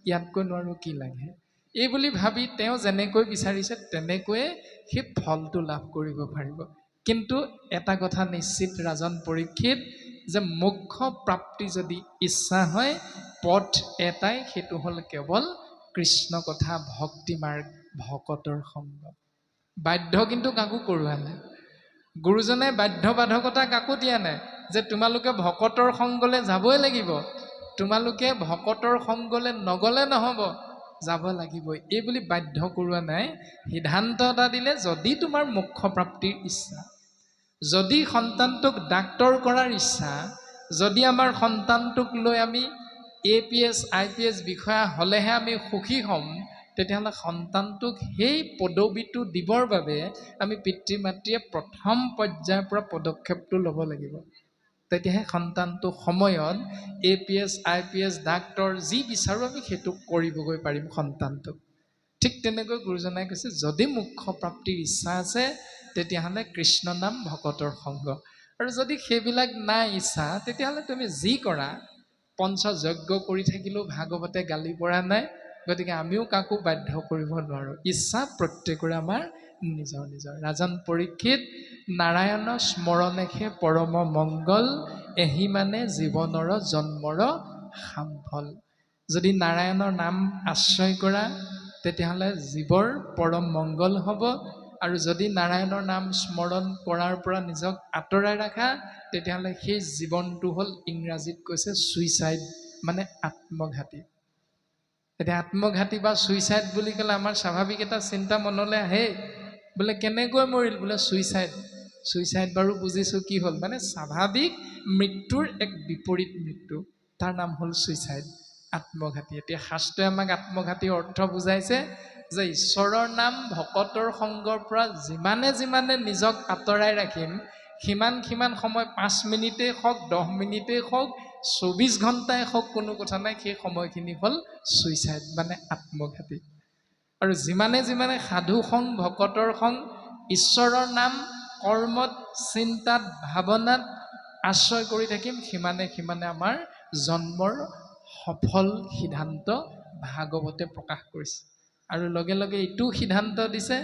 ইয়াতকৈ নোৱাৰো কি লাগে, এই বুলি ভাবি তেওঁ যেনেকৈ বিচাৰিছে তেনেকৈয়ে সেই ফলটো লাভ কৰিব পাৰিব। কিন্তু এটা কথা নিশ্চিত ৰাজন পৰীক্ষিত, যে মোক্ষ প্ৰাপ্তি যদি ইচ্ছা হয়, পথ এটাই, সেইটো হ'ল কেৱল কৃষ্ণ কথা, ভক্তি মাৰ্গ, ভকতৰ সংগ। বাধ্য কিন্তু কাকো কৰোৱা নাই। গুৰুজনে বাধ্য বাধকতা কাকো দিয়া নাই যে তোমালোকে ভকতৰ সংগলৈ যাবই লাগিব, তোমালোকে ভকতৰ সংগলৈ নগ'লে নহ'ব, যাব লাগিবই, এই বুলি বাধ্য কৰোৱা নাই। সিদ্ধান্ত এটা দিলে, যদি তোমাৰ মোক্ষ প্ৰাপ্তিৰ ইচ্ছা, যদি সন্তানটোক ডাক্তৰ কৰাৰ ইচ্ছা, যদি আমাৰ সন্তানটোক লৈ আমি APS IPS বিষয়া হ'লেহে আমি সুখী হ'ম, তেতিয়াহ'লে সন্তানটোক সেই পদবীটো দিবৰ বাবে আমি পিতৃ মাতৃয়ে প্ৰথম পৰ্যায়ৰ পৰা পদক্ষেপটো ল'ব লাগিব। তেতিয়াহে সন্তানটো সময়ত APS IPS ডাক্তৰ যি বিচাৰোঁ আমি সেইটো কৰিবগৈ পাৰিম সন্তানটোক। ঠিক তেনেকৈ গুৰুজনাই কৈছে যদি মোক্ষ প্ৰাপ্তিৰ ইচ্ছা আছে, তেতিয়াহ'লে কৃষ্ণ নাম ভকতৰ সংগ। আৰু যদি সেইবিলাক নাই ইচ্ছা, তেতিয়াহ'লে তুমি যি কৰা, পঞ্চযজ্ঞ কৰি থাকিলেও ভাগৱতে গালি পৰা নাই। গতিকে আমিও কাকো বাধ্য কৰিব নোৱাৰোঁ, ইচ্ছা প্ৰত্যেকৰে আমাৰ নিজৰ নিজৰ। ৰাজন পৰীক্ষিত, নাৰায়ণ স্মৰণেহে পৰম মংগল, এহি মানে জীৱনৰ জন্মৰ সামফল। যদি নাৰায়ণৰ নাম আশ্ৰয় কৰা, তেতিয়াহ'লে জীৱৰ পৰম মংগল হ'ব। আৰু যদি নাৰায়ণৰ নাম স্মৰণ কৰাৰ পৰা নিজক আঁতৰাই ৰাখা তেতিয়াহ'লে সেই জীৱনটো হ'ল ইংৰাজীত কৈছে ছুইচাইড, মানে আত্মঘাতী। এতিয়া আত্মঘাতী বা ছুইচাইড বুলি ক'লে আমাৰ স্বাভাৱিক এটা চিন্তা মনলৈ আহে, বোলে কেনেকৈ মৰিল, বোলে ছুইচাইড। ছুইচাইড বাৰু বুজিছোঁ কি হ'ল, মানে স্বাভাৱিক মৃত্যুৰ এক বিপৰীত মৃত্যু, তাৰ নাম হ'ল ছুইচাইড, আত্মঘাতী। এতিয়া শাস্ত্ৰই আমাক আত্মঘাতীৰ অৰ্থ বুজাইছে যে ঈশ্বৰৰ নাম ভকতৰ সংগৰ পৰা যিমানে যিমানে নিজক আঁতৰাই ৰাখিম, সিমান সময় 5 মিনিটেই হওক, 10 মিনিটেই হওক, 24 ঘণ্টাই হওক, কোনো কথা নাই, সেই সময়খিনি হ'ল ছুইচাইড, মানে আত্মঘাতী। আৰু যিমানে যিমানে সাধু সং, ভকতৰ সং, ঈশ্বৰৰ নাম কৰ্মত, চিন্তাত, ভাৱনাত আশ্ৰয় কৰি থাকিম, সিমানে আমাৰ জন্মৰ সফল সিদ্ধান্ত ভাগৱতে প্ৰকাশ কৰিছে। আৰু লগে লগে এইটো সিদ্ধান্ত দিছে,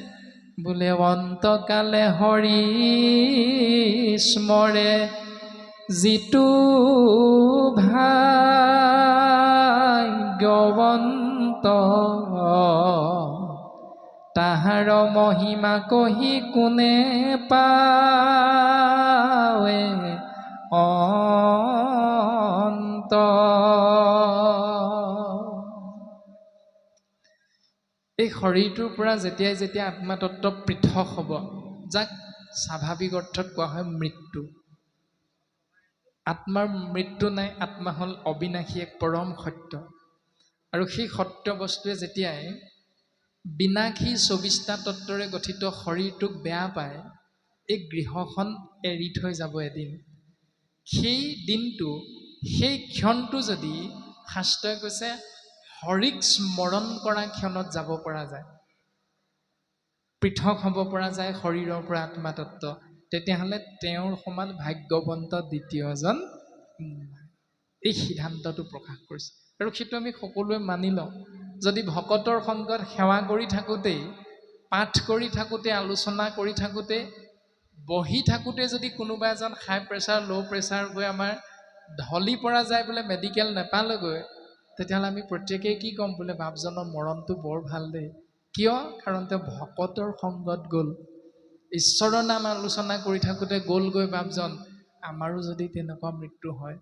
বোলে অন্তকালে হৰি স্মৰে যিটো ভাগ্যৱন্ত, তাহাৰ মহিমা কহি কোনে পাৱে অন্ত। এই শৰীৰটোৰ পৰা যেতিয়া আত্মাতত্ব পৃথক হ'ব, যাক স্বাভাৱিক অৰ্থত কোৱা হয় মৃত্যু। আত্মাৰ মৃত্যু নাই, আত্মা হ'ল অবিনাশী এক পৰম সত্য। আৰু সেই সত্য বস্তুৱে যেতিয়াই বিনাশী 24টা তত্ত্বৰে গঠিত শৰীৰটোক বেয়া পায়, এই গৃহখন এৰি থৈ যাব এদিন। সেই দিনটো, সেই ক্ষণটো যদি শাস্ত্ৰই কৈছে হৰিক স্মৰণ কৰা ক্ষণত যাব পৰা যায়, পৃথক হ'ব পৰা যায় শৰীৰৰ পৰা আত্মাতত্ব, তেতিয়াহ'লে তেওঁৰ সমান ভাগ্যৱন্ত দ্বিতীয়জন এই সিদ্ধান্তটো প্ৰকাশ কৰিছে। আৰু সেইটো আমি সকলোৱে মানি লওঁ। যদি ভকতৰ সংগত সেৱা কৰি থাকোঁতেই, পাঠ কৰি থাকোঁতে, আলোচনা কৰি থাকোঁতে, বহি থাকোঁতে যদি কোনোবা এজন হাই প্ৰেছাৰ, ল' প্ৰেছাৰ গৈ আমাৰ ঢলি পৰা যায়, বোলে মেডিকেল নেপালেগৈ, তেতিয়াহ'লে আমি প্ৰত্যেকেই কি ক'ম, বোলে বাপজনৰ মৰণটো বৰ ভাল দেই। কিয়? কাৰণ তেওঁ ভকতৰ সংগত গ'ল, ঈশ্বৰৰ নাম আলোচনা কৰি থাকোঁতে গ'লগৈ বাপজন। আমাৰো যদি তেনেকুৱা মৃত্যু হয়,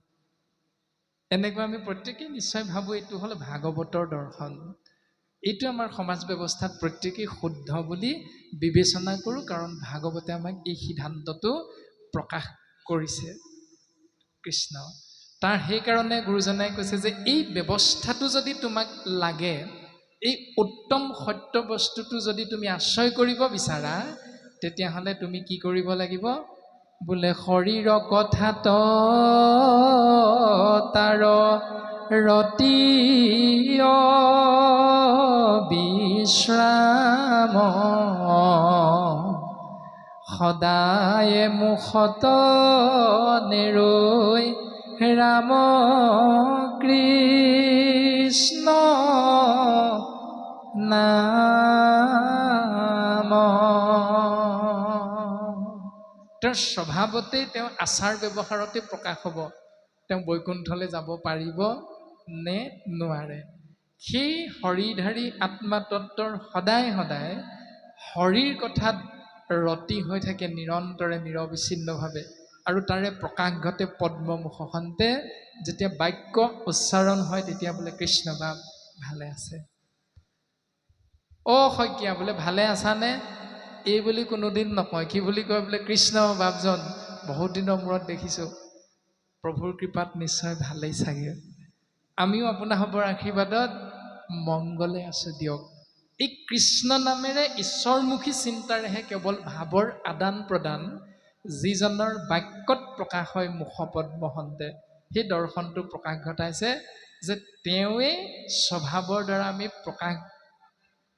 এনেকুৱা আমি প্ৰত্যেকেই নিশ্চয় ভাবোঁ এইটো হ'ল ভাগৱতৰ দৰ্শন। এইটো আমাৰ সমাজ ব্যৱস্থাত প্ৰত্যেকেই শুদ্ধ বুলি বিবেচনা কৰোঁ, কাৰণ ভাগৱতে আমাক এই সিদ্ধান্তটো প্ৰকাশ কৰিছে কৃষ্ণ। তাৰ সেইকাৰণে গুৰুজনাই কৈছে যে এই ব্যৱস্থাটো যদি তোমাক লাগে, এই উত্তম সত্য বস্তুটো যদি তুমি আশ্ৰয় কৰিব বিচাৰা, তেতিয়াহ'লে তুমি কি কৰিব লাগিব, বোলে শৰীৰ কথাত তাৰ ৰতি বিশ্ৰাম, সদায় মুখত নেৰৈ ৰাম কৃষ্ণ নাম। তেওঁৰ স্বভাৱতেই, তেওঁ আচাৰ ব্যৱহাৰতে প্ৰকাশ হ'ব তেওঁ বৈকুণ্ঠলৈ যাব পাৰিব নে নোৱাৰে। সেই হৰিধাৰী আত্মাতত্বৰ সদায় সদায় হৰিৰ কথাত ৰতি হৈ থাকে নিৰন্তৰে, নিৰবিচ্ছিন্নভাৱে। আৰু তাৰে প্ৰকাশ ঘটে পদ্মমুখখনতে, যেতিয়া বাক্য উচ্চাৰণ হয় তেতিয়া বোলে কৃষ্ণ বাপ ভালে আছে, অ' শইকীয়া বোলে ভালে আছানে, এই বুলি কোনোদিন নকয়। কি বুলি কয়, বোলে কৃষ্ণ বাপজন বহুত দিনৰ মূৰত দেখিছোঁ, প্ৰভুৰ কৃপাত নিশ্চয় ভালেই চাগে, আমিও আপোনাসৱৰ আশীৰ্বাদত মংগলে আছোঁ দিয়ক। এই কৃষ্ণ নামেৰে ঈশ্বৰমুখী চিন্তাৰেহে কেৱল ভাৱৰ আদান প্ৰদান যিজনৰ বাক্যত প্ৰকাশ হয় মুখপদ্মহন্তে, সেই দৰ্শনটো প্ৰকাশ ঘটাইছে যে তেওঁৱে স্বভাৱৰ দ্বাৰা আমি প্ৰকাশ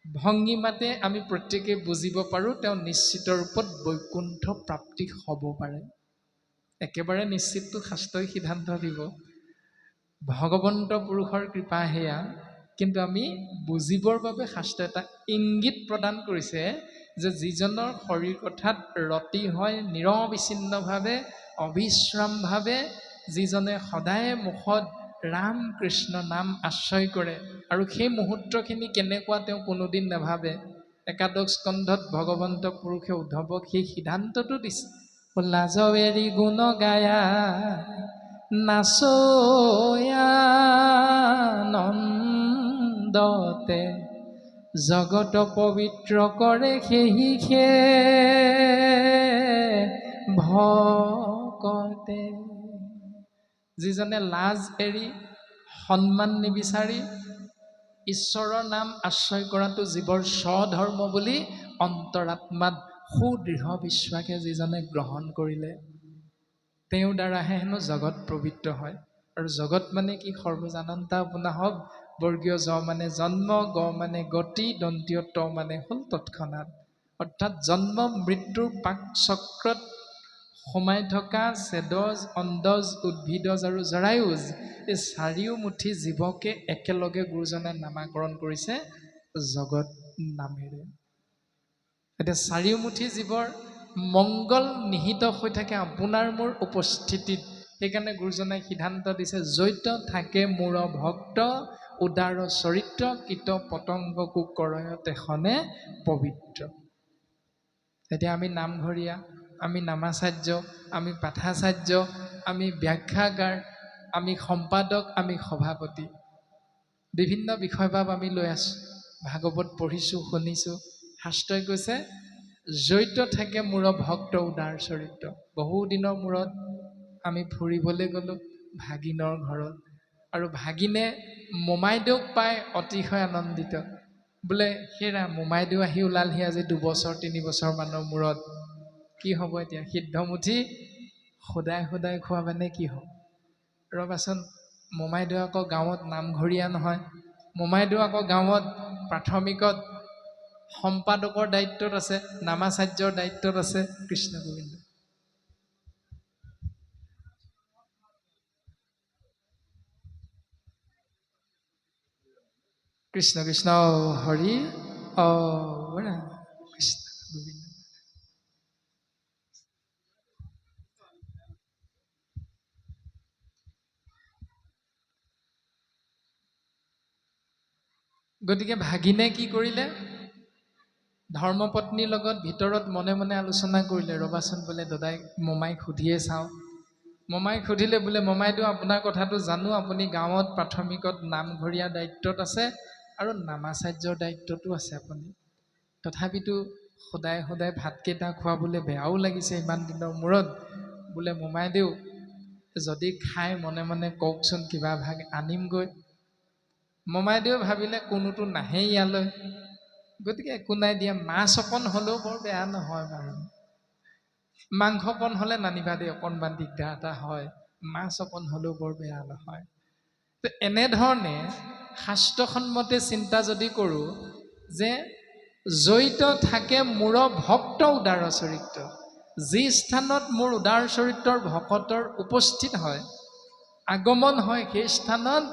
ভংগীমাতে আমি প্ৰত্যেকে বুজিব পাৰোঁ তেওঁ নিশ্চিত ৰূপত বৈকুণ্ঠ প্ৰাপ্তি হ'ব পাৰে। একেবাৰে নিশ্চিতটো শাস্ত্ৰই সিদ্ধান্ত দিব, ভগৱন্ত পুৰুষৰ কৃপা সেয়া। কিন্তু আমি বুজিবৰ বাবে শাস্ত্ৰই এটা ইংগিত প্ৰদান কৰিছে যে যিজনৰ শৰীৰ কথাত ৰতি হয় নিৰবিচ্ছিন্নভাৱে, অবিশ্ৰামভাৱে, যিজনে সদায় মুখত ৰাম কৃষ্ণ নাম আশ্ৰয় কৰে, আৰু সেই মুহূৰ্তখিনি কেনেকুৱা তেওঁ কোনোদিন নাভাবে, একাদশ স্কন্ধত ভগৱন্ত পুৰুষে উদ্ধৱক সেই সিদ্ধান্তটো দিছে, লাজ এৰি গুণ গায়া নাচয়ানন্দতে জগত পবিত্ৰ কৰে সেহি খে ভকতে। যিজনে লাজ এৰি সন্মান নিবিচাৰি ঈশ্বৰৰ নাম আশ্ৰয় কৰাটো জীৱৰ স্বধৰ্ম বুলি অন্তৰাত্মাত সুদৃঢ় বিশ্বাসে যিজনে গ্ৰহণ কৰিলে, তেওঁৰ দ্বাৰাহে হেনো জগত পবিত্ৰ হয়। আৰু জগত মানে কি? সৰ্বজানন্তা আপোনাৰ হওক বৰ্গীয় জ মানে জন্ম, গ মানে গতি, দন্তীয় ত মানে হ'ল তৎক্ষণাৎ। অৰ্থাৎ জন্ম মৃত্যুৰ পাক চক্ৰত সোমাই থকা চেদজ, অন্দজ, উদ্ভিদজ আৰু জৰায়ুজ, এই চাৰিওমুঠি জীৱকে একেলগে গুৰুজনে নামাকৰণ কৰিছে জগত নামেৰে। এতিয়া চাৰিওমুঠি জীৱৰ মংগল নিহিত হৈ থাকে আপোনাৰ মোৰ উপস্থিতিত। সেইকাৰণে গুৰুজনাই সিদ্ধান্ত দিছে, জৈত থাকে মোৰ ভক্ত উদাৰ চৰিত্ৰ, কীট পতংগকো কৰয় তেখনে পবিত্ৰ। এতিয়া আমি নামঘৰীয়া, আমি নামাচাৰ্য, আমি পাঠাচাৰ্য, আমি ব্যাখ্যাকাৰ, আমি সম্পাদক, আমি সভাপতি, বিভিন্ন বিষয়ভাৱ আমি লৈ আছোঁ, ভাগৱত পঢ়িছোঁ, শুনিছোঁ। শাস্ত্ৰই কৈছে জৈত থাকে মোৰ ভক্ত উদাৰ চৰিত্ৰ। বহুদিনৰ মূৰত আমি ফুৰিবলৈ গ'লোঁ ভাগিনৰ ঘৰত, আৰু ভাগিনে মোমাইদেউক পাই অতিশয় আনন্দিত। বোলে হেৰা মোমাইদেউ আহি ওলালহি আজি 2 বছৰ 3 বছৰ মানৰ মূৰত। কি হ'ব এতিয়া? সিদ্ধমুঠি সদায় সদায় খোৱাবানে কি হ'ব? ৰবাচোন, মোমাইদেউ আকৌ গাঁৱত নামঘৰীয়া নহয়, মোমাইদেউ আকৌ গাঁৱত প্ৰাথমিকত সম্পাদকৰ দায়িত্বত আছে, নামাচাৰ্যৰ দায়িত্বত আছে। কৃষ্ণ গোবিন্দ। কৃষ্ণ কৃষ্ণ হৰি কৃষ্ণ গোবিন্দ। গতিকে ভাগিনে কি কৰিলে? ধৰ্মপত্নীৰ লগত ভিতৰত মনে মনে আলোচনা কৰিলে, ৰবাচোন বোলে দাদাই মোমাইক সুধিয়ে চাওঁ। মোমাইক সুধিলে, বোলে মোমাইদেউ আপোনাৰ কথাটো জানো, আপুনি গাঁৱত প্ৰাথমিকত নামঘৰীয়া দায়িত্বত আছে আৰু নামাচাৰ্যৰ দায়িত্বতো আছে আপুনি। তথাপিতো সদায় সদায় ভাতকেইটা খোৱাবলৈ বেয়াও লাগিছে ইমান দিনৰ মূৰত। বোলে মোমাইদেউ যদি খাই মনে মনে কওকচোন, কিবা ভাগ আনিমগৈ। মোমাইদেউ ভাবিলে কোনোতো নাহে ইয়ালৈ, গতিকে একো নাই দিয়া, মাছ অকণ হ'লেও বৰ বেয়া নহয় বাৰু। মাংস অকণ হ'লে নানিবা দেই, অকণমান দিগদাৰ এটা হয়, মাছ অকণ হ'লেও বৰ বেয়া নহয়। তো এনেধৰণে শাস্ত্ৰসন্মতে চিন্তা যদি কৰোঁ যে জড়িত থাকে মোৰ ভক্ত উদাৰ চৰিত্ৰ, যি স্থানত মোৰ উদাৰ চৰিত্ৰৰ ভকতৰ উপস্থিত হয়, আগমন হয়, সেই স্থানত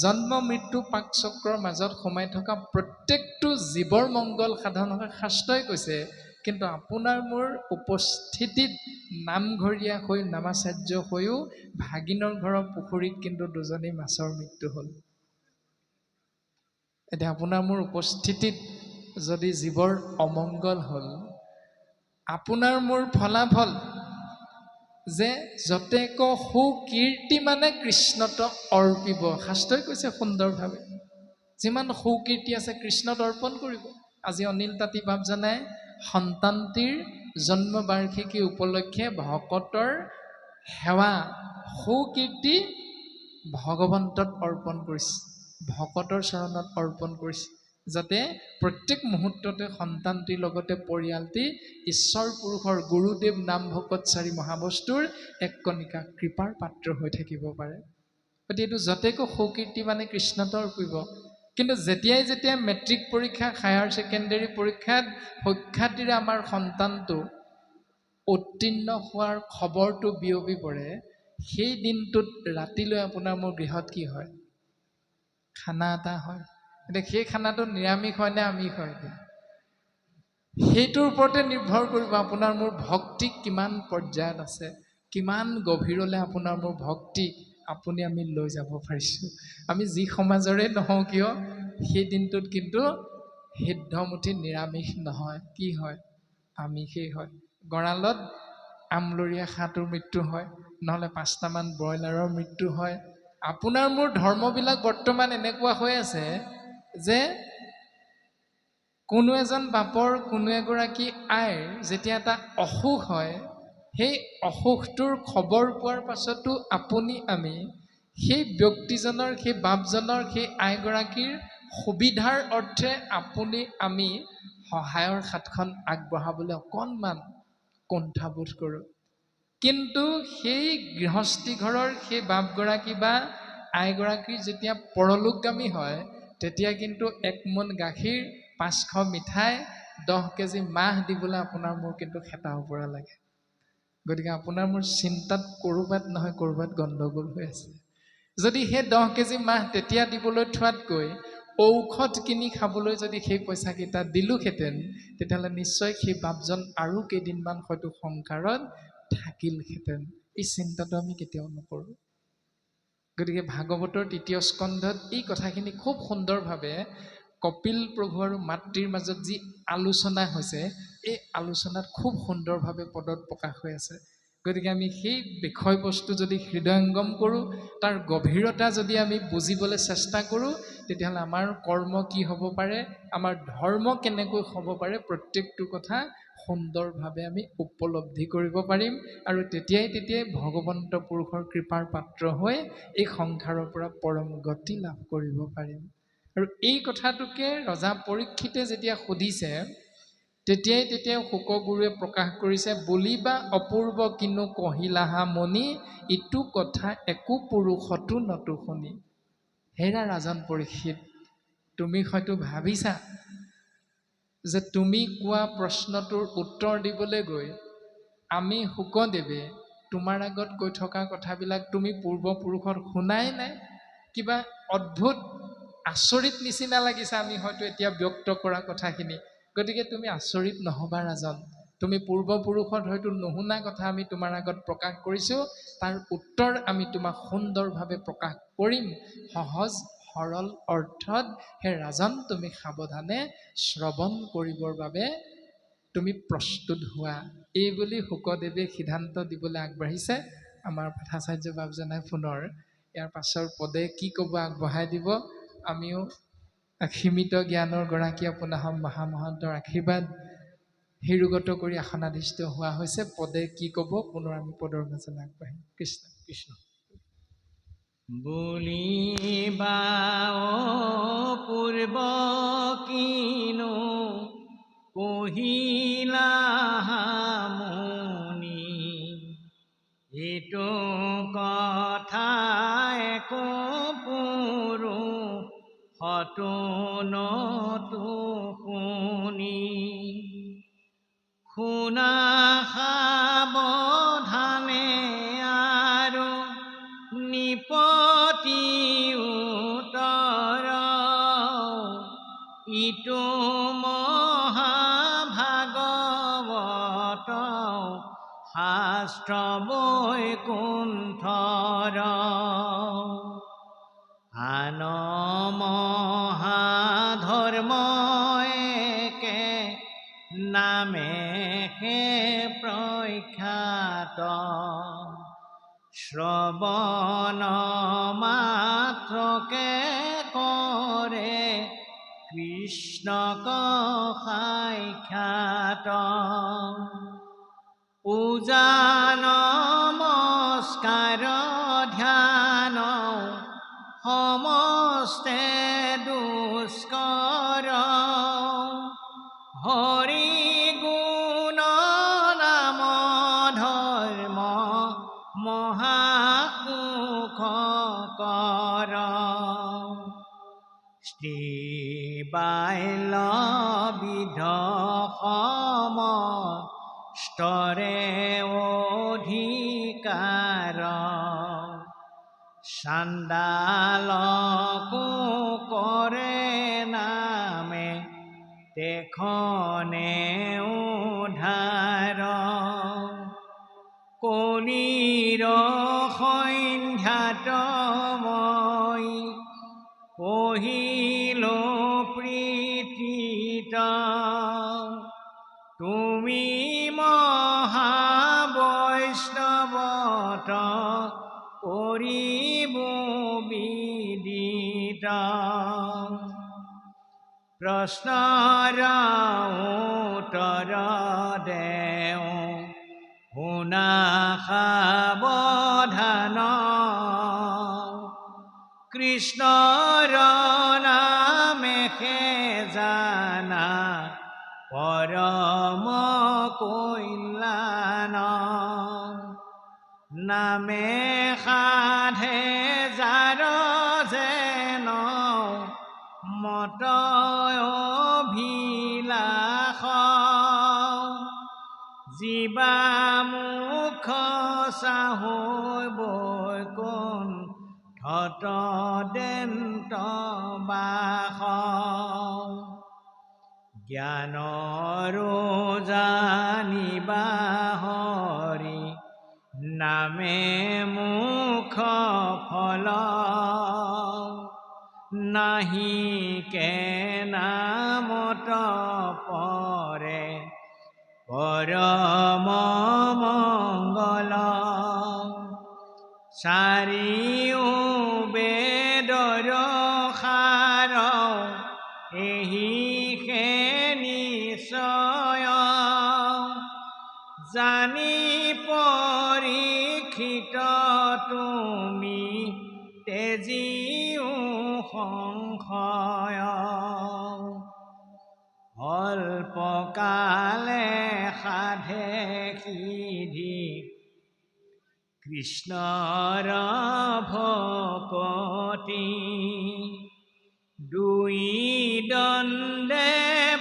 জন্ম মৃত্যু পাকচক্ৰৰ মাজত সোমাই থকা প্ৰত্যেকটো জীৱৰ মংগল সাধন হয়, শাস্ত্ৰই কৈছে। কিন্তু আপোনাৰ মোৰ উপস্থিতিত নামঘৰীয়া হৈ নামাচাৰ্য হৈও ভাগিনৰ ঘৰৰ পুখুৰীত কিন্তু 2জনী মাছৰ মৃত্যু হ'ল। এতিয়া আপোনাৰ মোৰ উপস্থিতিত যদি জীৱৰ অমংগল হ'ল, আপোনাৰ মোৰ ফলাফল যে যতেক সুকীৰ্তি মানে কৃষ্ণত অৰ্পিব। শাস্ত্ৰই কৈছে সুন্দৰভাৱে, যিমান সুকীৰ্তি আছে কৃষ্ণত অৰ্পণ কৰিব। আজি অনিল তাঁতী বাপজনাই সন্তানটিৰ জন্ম বাৰ্ষিকী উপলক্ষে ভকতৰ সেৱা সুকীৰ্তি ভগৱন্তত অৰ্পণ কৰিছে, ভকতৰ চৰণত অৰ্পণ কৰিছে, যাতে প্ৰত্যেক মুহূৰ্ততে সন্তানটিৰ লগতে পৰিয়ালটি ঈশ্বৰ পুৰুষৰ গুৰুদেৱ নাম ভকতচাৰী মহাবস্তুৰ এক কণিকা কৃপাৰ পাত্ৰ হৈ থাকিব পাৰে। গতিকে এইটো যতেক সুকীৰ্তি মানে কৃষ্ণত অৰ্পিব। কিন্তু যেতিয়াই মেট্ৰিক পৰীক্ষা, হায়াৰ ছেকেণ্ডেৰী পৰীক্ষাত সুখ্যাতিৰে আমাৰ সন্তানটো উত্তীৰ্ণ হোৱাৰ খবৰটো বিয়পি পৰে, সেই দিনটোত ৰাতিলৈ আপোনাৰ মোৰ গৃহত কি হয়? খানা এটা হয়। এতিয়া সেই খানাটো নিৰামিষ হয় নে আমিষ হয়? সেইটোৰ ওপৰতে নিৰ্ভৰ কৰিব আপোনাৰ মোৰ ভক্তি কিমান পৰ্যায়ত আছে, কিমান গভীৰলৈ আপোনাৰ মোৰ ভক্তি আপুনি আমি লৈ যাব পাৰিছোঁ। আমি যি সমাজৰে নহওঁ কিয়, সেই দিনটোত কিন্তু সিদ্ধমুঠি নিৰামিষ নহয়, কি হয়? আমিষেই হয়। গঁৰালত আমলৰীয়া হাঁহটোৰ মৃত্যু হয়, নহ'লে 5টামান ব্ৰইলাৰৰ মৃত্যু হয়। আপোনাৰ মোৰ ধৰ্মবিলাক বৰ্তমান এনেকুৱা হৈ আছে যে কোনো এজন বাপৰ কোনো এগৰাকী আইৰ যেতিয়া এটা অসুখ হয়, সেই অসুখটোৰ খবৰ পোৱাৰ পাছতো আপুনি আমি সেই ব্যক্তিজনৰ, সেই বাপজনৰ, সেই আইগৰাকীৰ সুবিধাৰ অৰ্থে আপুনি আমি সহায়ৰ হাতখন আগবঢ়াবলৈ অকণমান কুণ্ঠাবোধ কৰোঁ। কিন্তু সেই গৃহস্থী ঘৰৰ সেই বাপগৰাকী বা আইগৰাকীৰ যেতিয়া পৰলোকগামী হয়, তেতিয়া কিন্তু 1 মোন গাখীৰ, 500 মিঠাই, 10 কেজি মাহ দিবলৈ আপোনাৰ মোৰ কিন্তু খেতা ওপৰা লাগে। গতিকে আপোনাৰ মোৰ চিন্তাত ক'ৰবাত নহয় ক'ৰবাত গণ্ডগোল হৈ আছে। যদি সেই 10 কেজি মাহ তেতিয়া দিবলৈ থোৱাতকৈ ঔষধ কিনি খাবলৈ যদি সেই পইচাকেইটা দিলোহেঁতেন, তেতিয়াহ'লে নিশ্চয় সেই বাপজন আৰু কেইদিনমান হয়তো সংসাৰত থাকিলহেঁতেন। এই চিন্তাটো আমি কেতিয়াও নকৰোঁ। গতিকে ভাগৱতৰ 3য় স্কন্ধত এই কথাখিনি খুব সুন্দৰভাৱে কপিল প্ৰভু আৰু মাতৃৰ মাজত যি আলোচনা হৈছে, এই আলোচনাত খুব সুন্দৰভাৱে পদত প্ৰকাশ হৈ আছে। গতিকে আমি সেই বিষয়বস্তু যদি হৃদয়ংগম কৰোঁ, তাৰ গভীৰতা যদি আমি বুজিবলৈ চেষ্টা কৰোঁ, তেতিয়াহ'লে আমাৰ কৰ্ম কি হ'ব পাৰে, আমাৰ ধৰ্ম কেনেকৈ হ'ব পাৰে, প্ৰত্যেকটো কথা সুন্দৰভাৱে আমি উপলব্ধি কৰিব পাৰিম। আৰু তেতিয়াই ভগৱন্ত পুৰুষৰ কৃপাৰ পাত্ৰ হৈ এই সংসাৰৰ পৰা পৰম গতি লাভ কৰিব পাৰিম। আৰু এই কথাটোকে ৰজা পৰীক্ষিতে যেতিয়া সুধিছে, তেতিয়াই শুকগুৰুৱে প্ৰকাশ কৰিছে, বলিবা অপূৰ্ব কিনো কহিলাহা মণি, ইটো কথা একো পুৰুষতো নতো শুনি। হেৰা ৰাজন পৰীক্ষিত, তুমি হয়তো ভাবিছা যে তুমি কোৱা প্ৰশ্নটোৰ উত্তৰ দিবলৈ গৈ আমি শুকদেৱে তোমাৰ আগত কৈ থকা কথাবিলাক তুমি পূৰ্বপুৰুষত শুনাই নাই। কিবা অদ্ভুত আচৰিত নিচিনা লাগিছে আমি হয়তো এতিয়া ব্যক্ত কৰা কথাখিনি। গতিকে তুমি আচৰিত নহবা ৰাজন। তুমি পূৰ্বপুৰুষত হয়তো নুশুনা কথা আমি তোমাৰ আগত প্ৰকাশ কৰিছোঁ, তাৰ উত্তৰ আমি তোমাক সুন্দৰভাৱে প্ৰকাশ কৰিম সহজ সৰল অৰ্থত। হে ৰাজন, তুমি সাৱধানে শ্ৰৱণ কৰিবৰ বাবে তুমি প্ৰস্তুত হোৱা। এই বুলি শুকদেৱে সিদ্ধান্ত দিবলৈ আগবাঢ়িছে। আমাৰ পাঠাচাৰ্য বাপজনাই পুনৰ ইয়াৰ পাছৰ পদে কি ক'ব আগবঢ়াই দিব। আমিও সীমিত জ্ঞানৰ গৰাকী আপোনাৰ মহামহন্তৰ আশীৰ্বাদ হৃগত কৰি আসনাধিষ্ঠ হোৱা হৈছে। পদে কি ক'ব পুনৰ আমি পদৰ মাজলৈ আগবাঢ়িম। কৃষ্ণ কৃষ্ণ। বলিবা পূৰ্ব কিনো কহিলাহা মণি, ইটো কথা একো পুৰুষতো নতো শুনি। শুনা সাৱধানে আৰু নিপতি উত্তৰ, ইটো মহাভাগৱত শাস্ত্ৰ বৈকুণ্ঠৰ। আন মহাধৰ্ম একে নামেহে প্ৰখ্যাত, শ্ৰৱণ মাত্ৰকে কৰে কৃষ্ণক সাক্ষাৎ। পূজা নমস্কাৰ ধ্যান সমস্তে দুষ্কৰ, হৰি গুণ নাম ধৰ্ম মহাসুখকৰ। শ্ৰী বাল্য বিধ সমস্তৰে অধিকাৰ, চাণ্ডালকো কৰে নামে তেখনে উদ্ধাৰ। কলিৰ সন্ধ্যাত মই পহিলো প্ৰীতি তুমি মহাবৈষ্ণৱত কৰিব বিদিত প্ৰশ্নৰ উত্তৰ দেও শুনা সাৱধান কৃষ্ণৰ নামেহে জানা পৰম কল্যাণ নামে সাধে যাৰ যেন মত অভিলাষ জীৱা মুখ চাহৈ বৈকুণ্ঠত দেন্ত বাস জ্ঞানৰো জানিবা হৰি নামে মুখ ফল নাহি কে নামত পৰে পৰম মংগল চাৰিও বেদৰ সাৰ এহি নিশ্চয় জানি পৰীক্ষিত তুমি তেজিও সংশয় অল্পকালে সাধে সিদ্ধি কৃষ্ণৰ ভকতি দুই দণ্ডে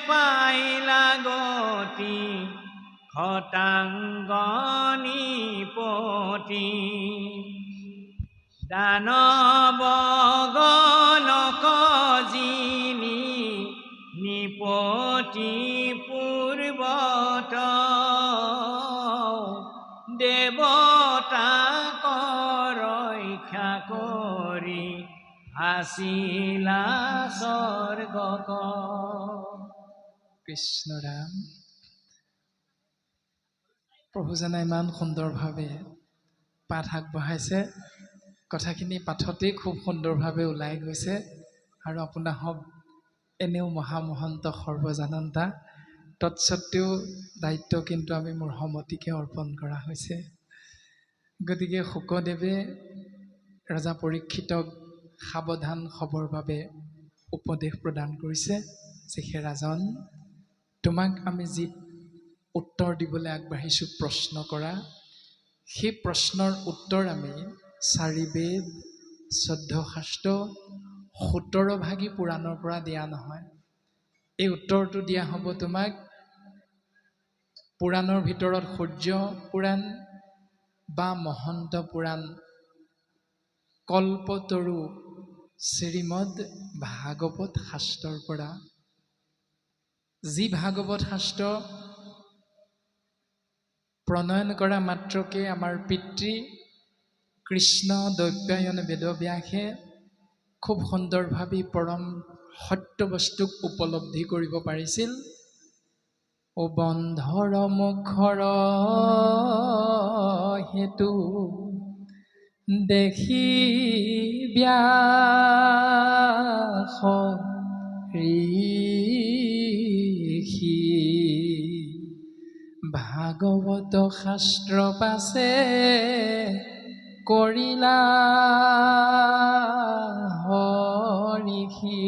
পাইলা গতি খটাংগনিপতি দানৱ গণক যিনি নিপতি পূৰ্বত দেৱতাক ৰক্ষা কৰি আছিলা স্বৰ্গক কৃষ্ণ ৰাম। প্ৰভুজনে ইমান সুন্দৰভাৱে পাঠ আগবঢ়াইছে, কথাখিনি পাঠতেই খুব সুন্দৰভাৱে ওলাই গৈছে। আৰু আপোনাক এনেও মহামহন্ত সৰ্বজানন্তা, তৎসত্বেও দায়িত্ব কিন্তু আমি মোৰ সমতিকে অৰ্পণ কৰা হৈছে। গতিকে শুকদেৱে ৰজা পৰীক্ষিতক সাৱধান হ'বৰ বাবে উপদেশ প্ৰদান কৰিছে যে হে ৰাজন, তোমাক আমি যি উত্তৰ দিবলৈ আগবাঢ়িছোঁ প্ৰশ্ন কৰা, সেই প্ৰশ্নৰ উত্তৰ আমি 4 বেদ 14 শাস্ত্ৰ 17 ভাগী পুৰাণৰ পৰা দিয়া নহয়। এই উত্তৰটো দিয়া হ'ব তোমাক পুৰাণৰ ভিতৰত সূৰ্য পুৰাণ বা মহন্ত পুৰাণ, কল্পতৰু শ্ৰীমদ ভাগৱত শাস্ত্ৰৰ পৰা। যি ভাগৱত শাস্ত্ৰ প্ৰণয়ন কৰা মাত্ৰকে আমাৰ পিতৃ কৃষ্ণ দৈপায়ন বেদব্যাসে খুব সুন্দৰভাৱে পৰম সত্য বস্তুক উপলব্ধি কৰিব পাৰিছিল। ও বন্ধৰ মুখৰ হেতু দেখি ব্যাস ঋষি ভাগৱত শাস্ত্ৰ পাছে কৰিলা হৰিষি।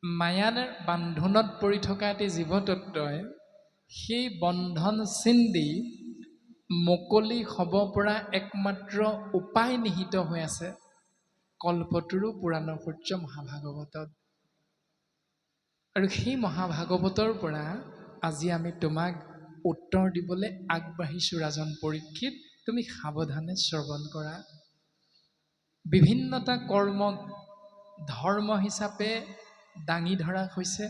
মায়াৰ বান্ধোনত পৰি থকা এটি জীৱতত্বই সেই বন্ধন চিন্দি মুকলি হ'ব পৰা একমাত্ৰ উপায় নিহিত হৈ আছে কল্পতৰু পুৰাণৰ সূৰ্য মহাভাগৱতত। আৰু সেই মহাভাগৱতৰ পৰা আজি আমি তোমাক উত্তৰ দিবলৈ আগবাঢ়িছোঁ। ৰাজন পৰীক্ষিত, তুমি সাৱধানে শ্ৰৱণ কৰা। বিভিন্নটা কৰ্মক ধৰ্ম হিচাপে দাঙি ধৰা হৈছে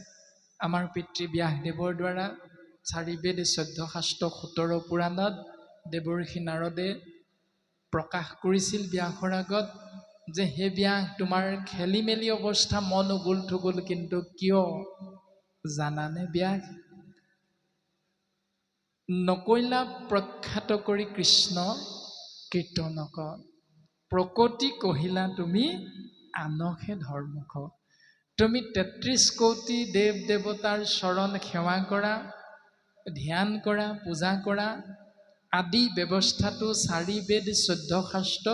আমাৰ পিতৃ ব্যাসদেৱৰ দ্বাৰা। 4 বেদ 14 শাস্ত্ৰ 17 পুৰাণত দেৱৰ্ষি নাৰদে প্ৰকাশ কৰিছিল ব্যাসৰ আগত যে হে ব্যাস, তোমাৰ খেলি মেলি অৱস্থা, মন উগুল থুগুল, কিন্তু কিয় জানানে ব্যাস নকৈলা প্ৰখ্যাত কৰি কৃষ্ণ কীৰ্তনক প্ৰকটি কহিলা তুমি আনকহে ধৰ্মক তুমি ৩৩ কোটি দেৱ দেৱতাৰ চৰণ সেৱা কৰা ধ্যান কৰা পূজা কৰা আদি ব্যৱস্থাটো ৪ বেদ ১৪ শাস্ত্ৰ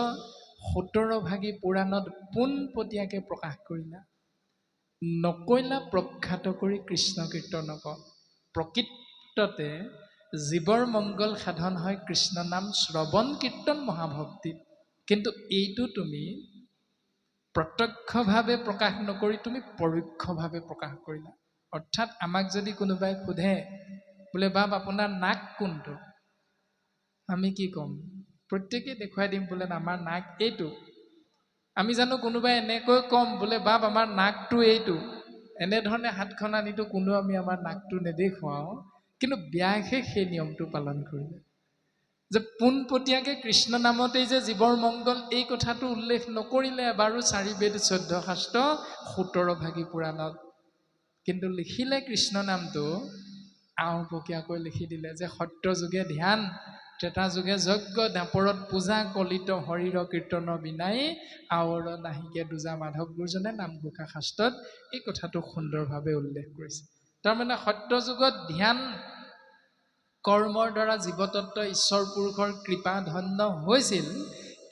১৭ ভাগী পুৰাণত পোনপটীয়াকৈ প্ৰকাশ কৰিলা নকৈলা প্ৰখ্যাত কৰি কৃষ্ণ কীৰ্তনক প্ৰকৃততে জীৱৰ মংগল সাধন হয় কৃষ্ণ নাম শ্ৰৱণ কীৰ্তন মহাভক্তিত কিন্তু এইটো তুমি প্ৰত্যক্ষভাৱে প্ৰকাশ নকৰি তুমি পৰোক্ষভাৱে প্ৰকাশ কৰিলা অৰ্থাৎ আমাক যদি কোনোবাই সোধে বোলে বাপ আপোনাৰ নাক কোনটো আমি কি ক'ম প্ৰত্যেকে দেখুৱাই দিম বোলে আমাৰ নাক এইটো আমি জানো কোনোবাই এনেকৈ ক'ম বোলে বাপ আমাৰ নাকটো এইটো এনেধৰণে হাতখন আনিতো কোনো আমি আমাৰ নাকটো নেদেখুৱাওঁ কিন্তু ব্যাসে সেই নিয়মটো পালন কৰিলে যে পোনপটীয়াকৈ কৃষ্ণ নামতেই যে জীৱৰ মংগল এই কথাটো উল্লেখ নকৰিলে বাৰু ৪ বেদ ১৪ শাস্ত্ৰ ১৭ ভাগী পুৰাণত কিন্তু লিখিলে কৃষ্ণ নামটো আওপকীয়াকৈ লিখি দিলে যে সত্য যুগে ধ্যান ত্ৰেতা যুগে যজ্ঞ দাপৰত পূজা কলিত হৰিৰ কীৰ্তন বিনাই আৱৰ নাহিকে দুজা মাধৱ গুৰুজনে নামঘোষা শাস্ত্ৰত এই কথাটো সুন্দৰভাৱে উল্লেখ কৰিছে তাৰমানে সত্য যুগত ধ্যান কৰ্মৰ দ্বাৰা জীৱতত্ত্ব ঈশ্বৰ পুৰুষৰ কৃপা ধন্য হৈছিল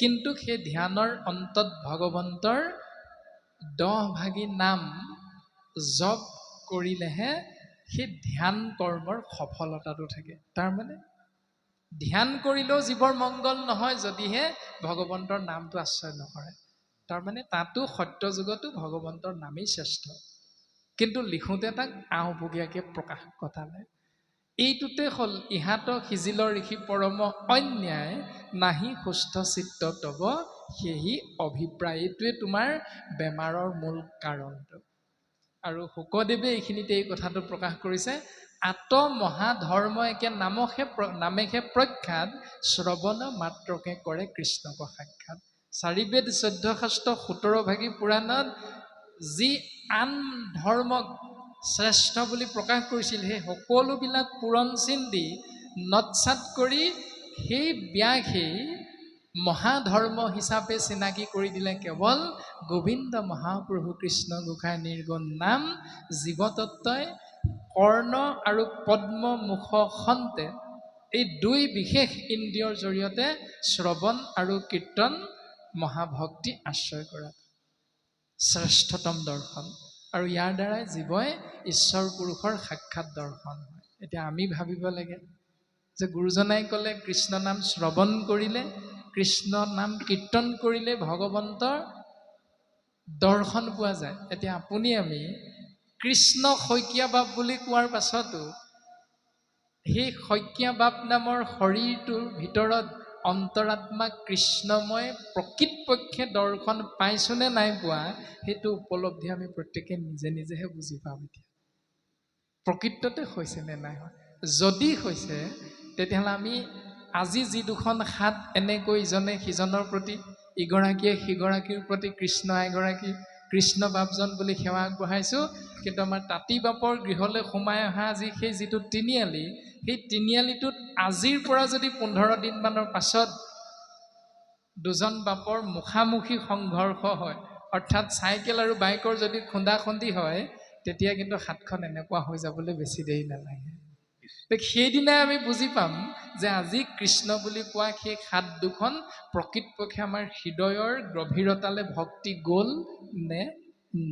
কিন্তু সেই ধ্যানৰ অন্তত ভগৱন্তৰ 10 ভাগী নাম জপ কৰিলেহে সেই ধ্যান কৰ্মৰ সফলতাটো থাকে তাৰমানে ধ্যান কৰিলেও জীৱৰ মংগল নহয় যদিহে ভগৱন্তৰ নামটো আশ্ৰয় নকৰে তাৰমানে তাতো সত্য যুগতো ভগৱন্তৰ নামেই শ্ৰেষ্ঠ কিন্তু লিখোঁতে তাক আওপকীয়াকৈ প্ৰকাশ ঘটালে এইটোতে হ'ল ইহাতক সিজিলৰ ঋষি পৰম অন্যায় নাহি সুস্থ চিত্ত তব সেহি অভিপ্ৰায় এইটোৱে তোমাৰ বেমাৰৰ মূল কাৰণটো আৰু শুকদেৱে এইখিনিতে এই কথাটো প্ৰকাশ কৰিছে আত মহাধৰ্ম একে নামেহে প্ৰখ্যাত শ্ৰৱণ মাত্ৰকে কৰে কৃষ্ণক সাক্ষাৎ ৪ বেদ ১৪ শাস্ত্ৰ ১৭ ভাগী পুৰাণত যি আন ধৰ্মক শ্ৰেষ্ঠ বুলি প্ৰকাশ কৰিছিল সেই সকলোবিলাক পূৰণ চিন্তি নৎসাত কৰি সেই ব্যাসেই মহাধৰ্ম হিচাপে চিনাকি কৰি দিলে কেৱল গোবিন্দ মহাপ্ৰভু কৃষ্ণ গোসাঁই নিৰ্গুণ নাম জীৱতত্ত্বই কৰ্ণ আৰু পদ্ম মুখ খন্তে এই ২ বিশেষ ইন্দ্ৰিয়ৰ জৰিয়তে শ্ৰৱণ আৰু কীৰ্তন মহাভক্তি আশ্ৰয় কৰা শ্ৰেষ্ঠতম দৰ্শন আৰু ইয়াৰ দ্বাৰাই জীৱই ঈশ্বৰ পুৰুষৰ সাক্ষাৎ দৰ্শন হয় এতিয়া আমি ভাবিব লাগে যে গুৰুজনাই ক'লে কৃষ্ণ নাম শ্ৰৱণ কৰিলে কৃষ্ণ নাম কীৰ্তন কৰিলে ভগৱন্তৰ দৰ্শন পোৱা যায় এতিয়া আপুনি আমি কৃষ্ণ শইকীয়া বাপ বুলি কোৱাৰ পাছতো সেই শইকীয়া বাপ নামৰ শৰীৰটোৰ ভিতৰত অন্তৰাত্মা কৃষ্ণময় প্ৰকৃতপক্ষে দৰ্শন পাইছোনে নাই পোৱা সেইটো উপলব্ধি আমি প্ৰত্যেকে নিজে নিজেহে বুজি পাম এতিয়া প্ৰকৃততে হৈছে নে নাই যদি হৈছে তেতিয়াহ'লে আমি আজি যি দুখন হাত এনেকৈ ইজনে সিজনৰ প্ৰতি ইগৰাকীয়ে সিগৰাকীৰ প্ৰতি কৃষ্ণ এগৰাকী কৃষ্ণ বাপজন বুলি সেৱা আগবঢ়াইছোঁ কিন্তু আমাৰ তাঁতী বাপৰ গৃহলৈ সোমাই অহা আজি সেই যিটো তিনিআলি সেই তিনিআলিটোত আজিৰ পৰা যদি ১৫ দিনমানৰ পাছত দুজন বাপৰ মুখামুখি সংঘৰ্ষ হয় অৰ্থাৎ চাইকেল আৰু বাইকৰ যদি খুন্দাখুন্দি হয় তেতিয়া কিন্তু হাতখন এনেকুৱা হৈ যাবলৈ বেছি দেৰি নালাগে সেইদিনাই আমি বুজি পাম যে আজি কৃষ্ণ বুলি কোৱা সেই হাত দুখন প্ৰকৃতপক্ষে আমাৰ হৃদয়ৰ গভীৰতালৈ ভক্তি গ'ল নে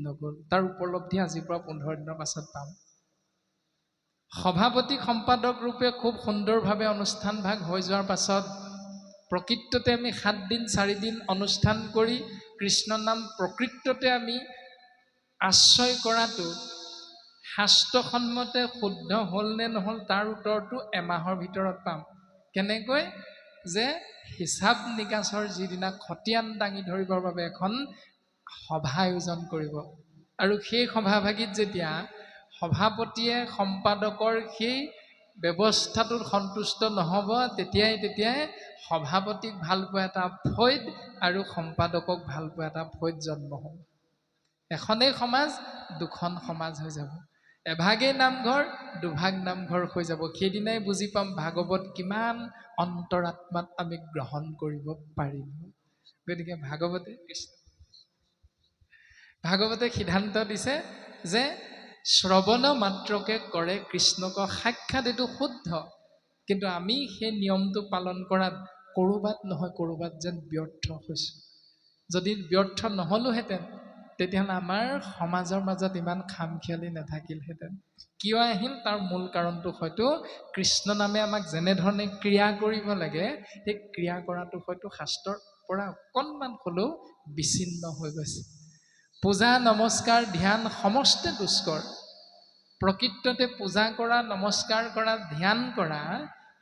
নগ'ল তাৰ উপলব্ধি আজিৰ পৰা ১৫ দিনৰ পাছত পাম সভাপতি সম্পাদক ৰূপে খুব সুন্দৰভাৱে অনুষ্ঠান ভাগ হৈ যোৱাৰ পাছত প্ৰকৃততে আমি ৭ দিন ৪ দিন অনুষ্ঠান কৰি কৃষ্ণ নাম প্ৰকৃততে আমি আশ্ৰয় কৰাটো শাস্ত্ৰসন্মতে শুদ্ধ হ'ল নে নহ'ল তাৰ উত্তৰটো এমাহৰ ভিতৰত পাম কেনেকৈ যে হিচাপ নিকাচৰ যিদিনা খতিয়ান দাঙি ধৰিবৰ বাবে এখন সভা আয়োজন কৰিব আৰু সেই সভাভাগীত যেতিয়া সভাপতিয়ে সম্পাদকৰ সেই ব্যৱস্থাটোত সন্তুষ্ট নহ'ব তেতিয়াই সভাপতিক ভাল পোৱা এটা ফৈদ আৰু সম্পাদকক ভাল পোৱা এটা ফৈদ জন্ম হ'ব এখনেই সমাজ দুখন সমাজ হৈ যাব এভাগেই নামঘৰ দুভাগ নামঘৰ হৈ যাব। সেইদিনাই বুজি পাম ভাগৱত কিমান অন্তৰাত্মাত আমি গ্ৰহণ কৰিব পাৰিম। গতিকে ভাগৱতে সিদ্ধান্ত দিছে যে শ্ৰৱণ মাত্ৰকে কৰে কৃষ্ণক সাক্ষাৎ। এইটো শুদ্ধ, কিন্তু আমি সেই নিয়মটো পালন কৰাত ক'ৰবাত নহয় ক'ৰবাত যেন ব্যৰ্থ হৈছোঁ। যদি ব্যৰ্থ নহ'লোহেঁতেন তেতিয়াহ'লে আমাৰ সমাজৰ মাজত ইমান খামখেয়ালি নাথাকিলহেঁতেন। কিয় আহিল তাৰ মূল কাৰণটো হয়তো কৃষ্ণ নামে আমাক যেনেধৰণে ক্ৰিয়া কৰিব লাগে সেই ক্ৰিয়া কৰাটো হয়তো শাস্ত্ৰৰ পৰা অকণমান হ'লেও বিচ্ছিন্ন হৈ গৈছে। পূজা নমস্কাৰ ধ্যান সমস্তে দুষ্কৰ। প্ৰকৃততে পূজা কৰা, নমস্কাৰ কৰা, ধ্যান কৰা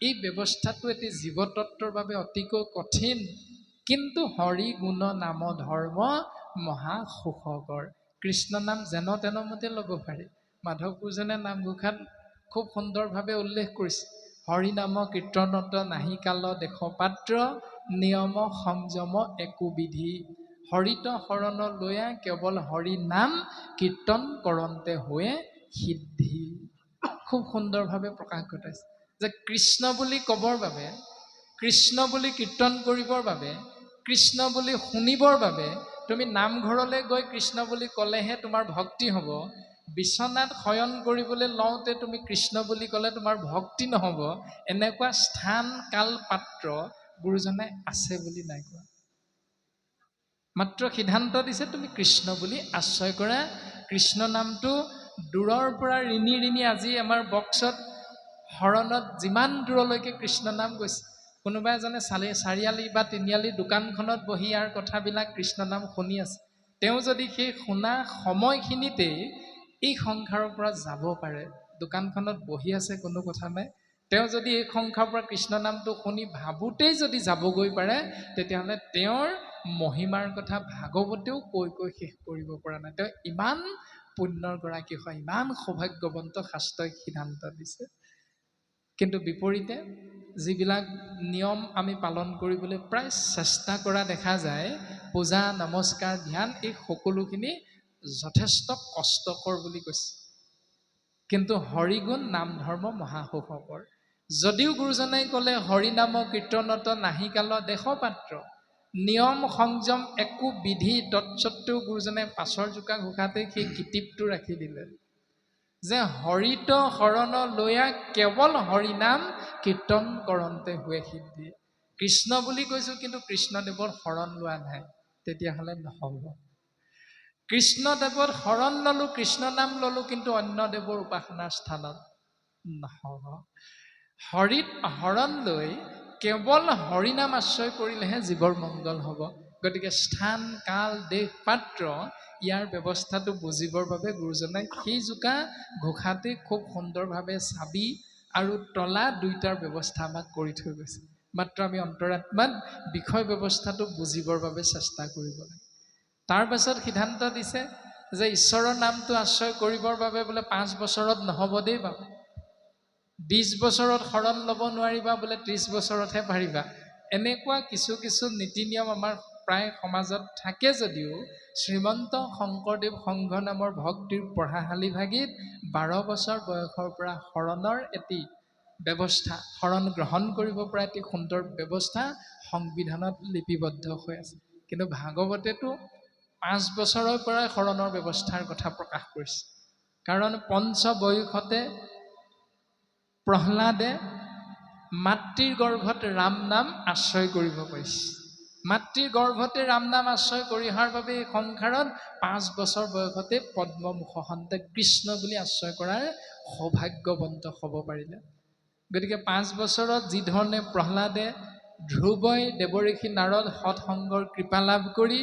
এই ব্যৱস্থাটো এটি জীৱতত্বৰ বাবে অতিকৈ কঠিন, কিন্তু হৰি গুণ নাম ধৰ্ম মহা সুখকৰ। কৃষ্ণ নাম যেন তেন মতে ল'ব পাৰি। মাধৱপুৰজনে নামঘোষাত খুব সুন্দৰভাৱে উল্লেখ কৰিছে, হৰি নাম কীৰ্তনত নাহি কাল দেশ পাত্ৰ, নিয়ম সংযম একো বিধি, হৰিত শৰণ লৈয়া কেৱল হৰি নাম কীৰ্তন কৰন্তে হৈয়ে সিদ্ধি। খুব সুন্দৰভাৱে প্ৰকাশ ঘটাইছে যে কৃষ্ণ বুলি ক'বৰ বাবে, কৃষ্ণ বুলি কীৰ্তন কৰিবৰ বাবে, কৃষ্ণ বুলি শুনিবৰ বাবে তুমি নামঘৰলৈ গৈ কৃষ্ণ বুলি ক'লেহে তোমাৰ ভক্তি হ'ব। বিচনাত শয়ন কৰিবলৈ লওঁতে তুমি কৃষ্ণ বুলি ক'লে তোমাৰ ভক্তি নহ'ব। এনেকুৱা স্থান কাল পাত্ৰ গুৰুজনাই আছে বুলি নাই কোৱা। মাত্ৰ সিদ্ধান্ত দিছে তুমি কৃষ্ণ বুলি আশ্ৰয় কৰা। কৃষ্ণ নামটো দূৰৰ পৰা ৰিণি ৰিণি আজি আমাৰ বক্সত হৰণত যিমান দূৰলৈকে কৃষ্ণ নাম গৈছে, কোনোবা এজনে চাৰিআলি বা তিনিআলি দোকানখনত বহি ইয়াৰ কথাবিলাক কৃষ্ণ নাম শুনি আছে। তেওঁ যদি সেই শুনা সময়খিনিতেই এই সংসাৰৰ পৰা যাব পাৰে, দোকানখনত বহি আছে কোনো কথা নাই, তেওঁ যদি এই সংসাৰৰ পৰা কৃষ্ণ নামটো শুনি ভাবোঁতেই যদি যাবগৈ পাৰে, তেতিয়াহ'লে তেওঁৰ মহিমাৰ কথা ভাগৱতেও কৈ কৈ শেষ কৰিব পৰা নাই। তেওঁ ইমান পুণ্যৰ গৰাকী হয়, ইমান সৌভাগ্যৱন্ত, শাস্ত্ৰই সিদ্ধান্ত দিছে। কিন্তু বিপৰীতে যিবিলাক নিয়ম আমি পালন কৰিবলৈ প্ৰায় চেষ্টা কৰা দেখা যায়, পূজা নমস্কাৰ ধ্যান এই সকলোখিনি যথেষ্ট কষ্টকৰ বুলি কৈছে। কিন্তু হৰিগুণ নাম ধৰ্ম মহাসুখকৰ। যদিও গুৰুজনাই ক'লে হৰি নাম কীৰ্তনত নাহি কাল দেশ পাত্ৰ, নিয়ম সংযম একো বিধি, তৎসত্বেও গুৰুজনাই পাছৰ জোকা ঘোষাতে সেই কিটিপটো ৰাখি দিলে যে হৰিত শৰণ লৈয়া কেৱল হৰি নাম কীৰ্তন কৰন্তে হৈয়ে সিদ্ধি। কৃষ্ণ বুলি কৈছোঁ কিন্তু কৃষ্ণদেৱৰ শৰণ লোৱা নাই, তেতিয়াহ'লে নহ'ব। কৃষ্ণদেৱৰ শৰণ ল'লোঁ, কৃষ্ণ নাম ল'লোঁ, কিন্তু অন্য দেৱৰ উপাসনাৰ স্থানত নহ'ব। হৰিত শৰণ লৈ কেৱল হৰিনাম আশ্ৰয় কৰিলেহে জীৱৰ মংগল হ'ব। গতিকে স্থান কাল দেশ পাত্ৰ ইয়াৰ ব্যৱস্থাটো বুজিবৰ বাবে গুৰুজনাই সেই জোকা ঘোষাতে খুব সুন্দৰভাৱে চাবি আৰু তলা দুইটাৰ ব্যৱস্থা আমাক কৰি থৈ গৈছে। মাত্ৰ আমি অন্তৰাত্মাত বিষয় ব্যৱস্থাটো বুজিবৰ বাবে চেষ্টা কৰিব লাগে। তাৰ পাছত সিদ্ধান্ত দিছে যে ঈশ্বৰৰ নামটো আশ্ৰয় কৰিবৰ বাবে বোলে 5 বছৰত নহ'ব দেই বাবু, 20 বছৰত শৰণ ল'ব নোৱাৰিবা, বোলে 30 বছৰতহে পাৰিবা। এনেকুৱা কিছু কিছু নীতি নিয়ম আমাৰ প্ৰায় সমাজত থাকে যদিও শ্ৰীমন্ত শংকৰদেৱ সংঘ নামৰ ভক্তিৰ পঢ়াশালী ভাগিত 12 বছৰ বয়সৰ পৰা শৰণৰ এটি ব্যৱস্থা, শৰণ গ্ৰহণ কৰিব পৰা এটি সুন্দৰ ব্যৱস্থা সংবিধানত লিপিবদ্ধ হৈ আছে। কিন্তু ভাগৱতেতো 5 বছৰৰ পৰাই শৰণৰ ব্যৱস্থাৰ কথা প্ৰকাশ কৰিছে। কাৰণ পঞ্চ বয়সতে প্ৰহ্লাদে মাতৃৰ গৰ্ভত ৰাম নাম আশ্ৰয় কৰিব পাৰিছে। মাতৃৰ গৰ্ভতে ৰাম নাম আশ্ৰয় কৰি অহাৰ বাবে এই সংসাৰত 5 বছৰ বয়সতে পদ্মমুখহন্তে কৃষ্ণ বুলি আশ্ৰয় কৰাৰ সৌভাগ্যৱন্ত হ'ব পাৰিলে। গতিকে 5 বছৰত যিধৰণে প্ৰহ্লাদে ধ্ৰুৱই দেৱঋষি নাৰদ সৎসংগৰ কৃপা লাভ কৰি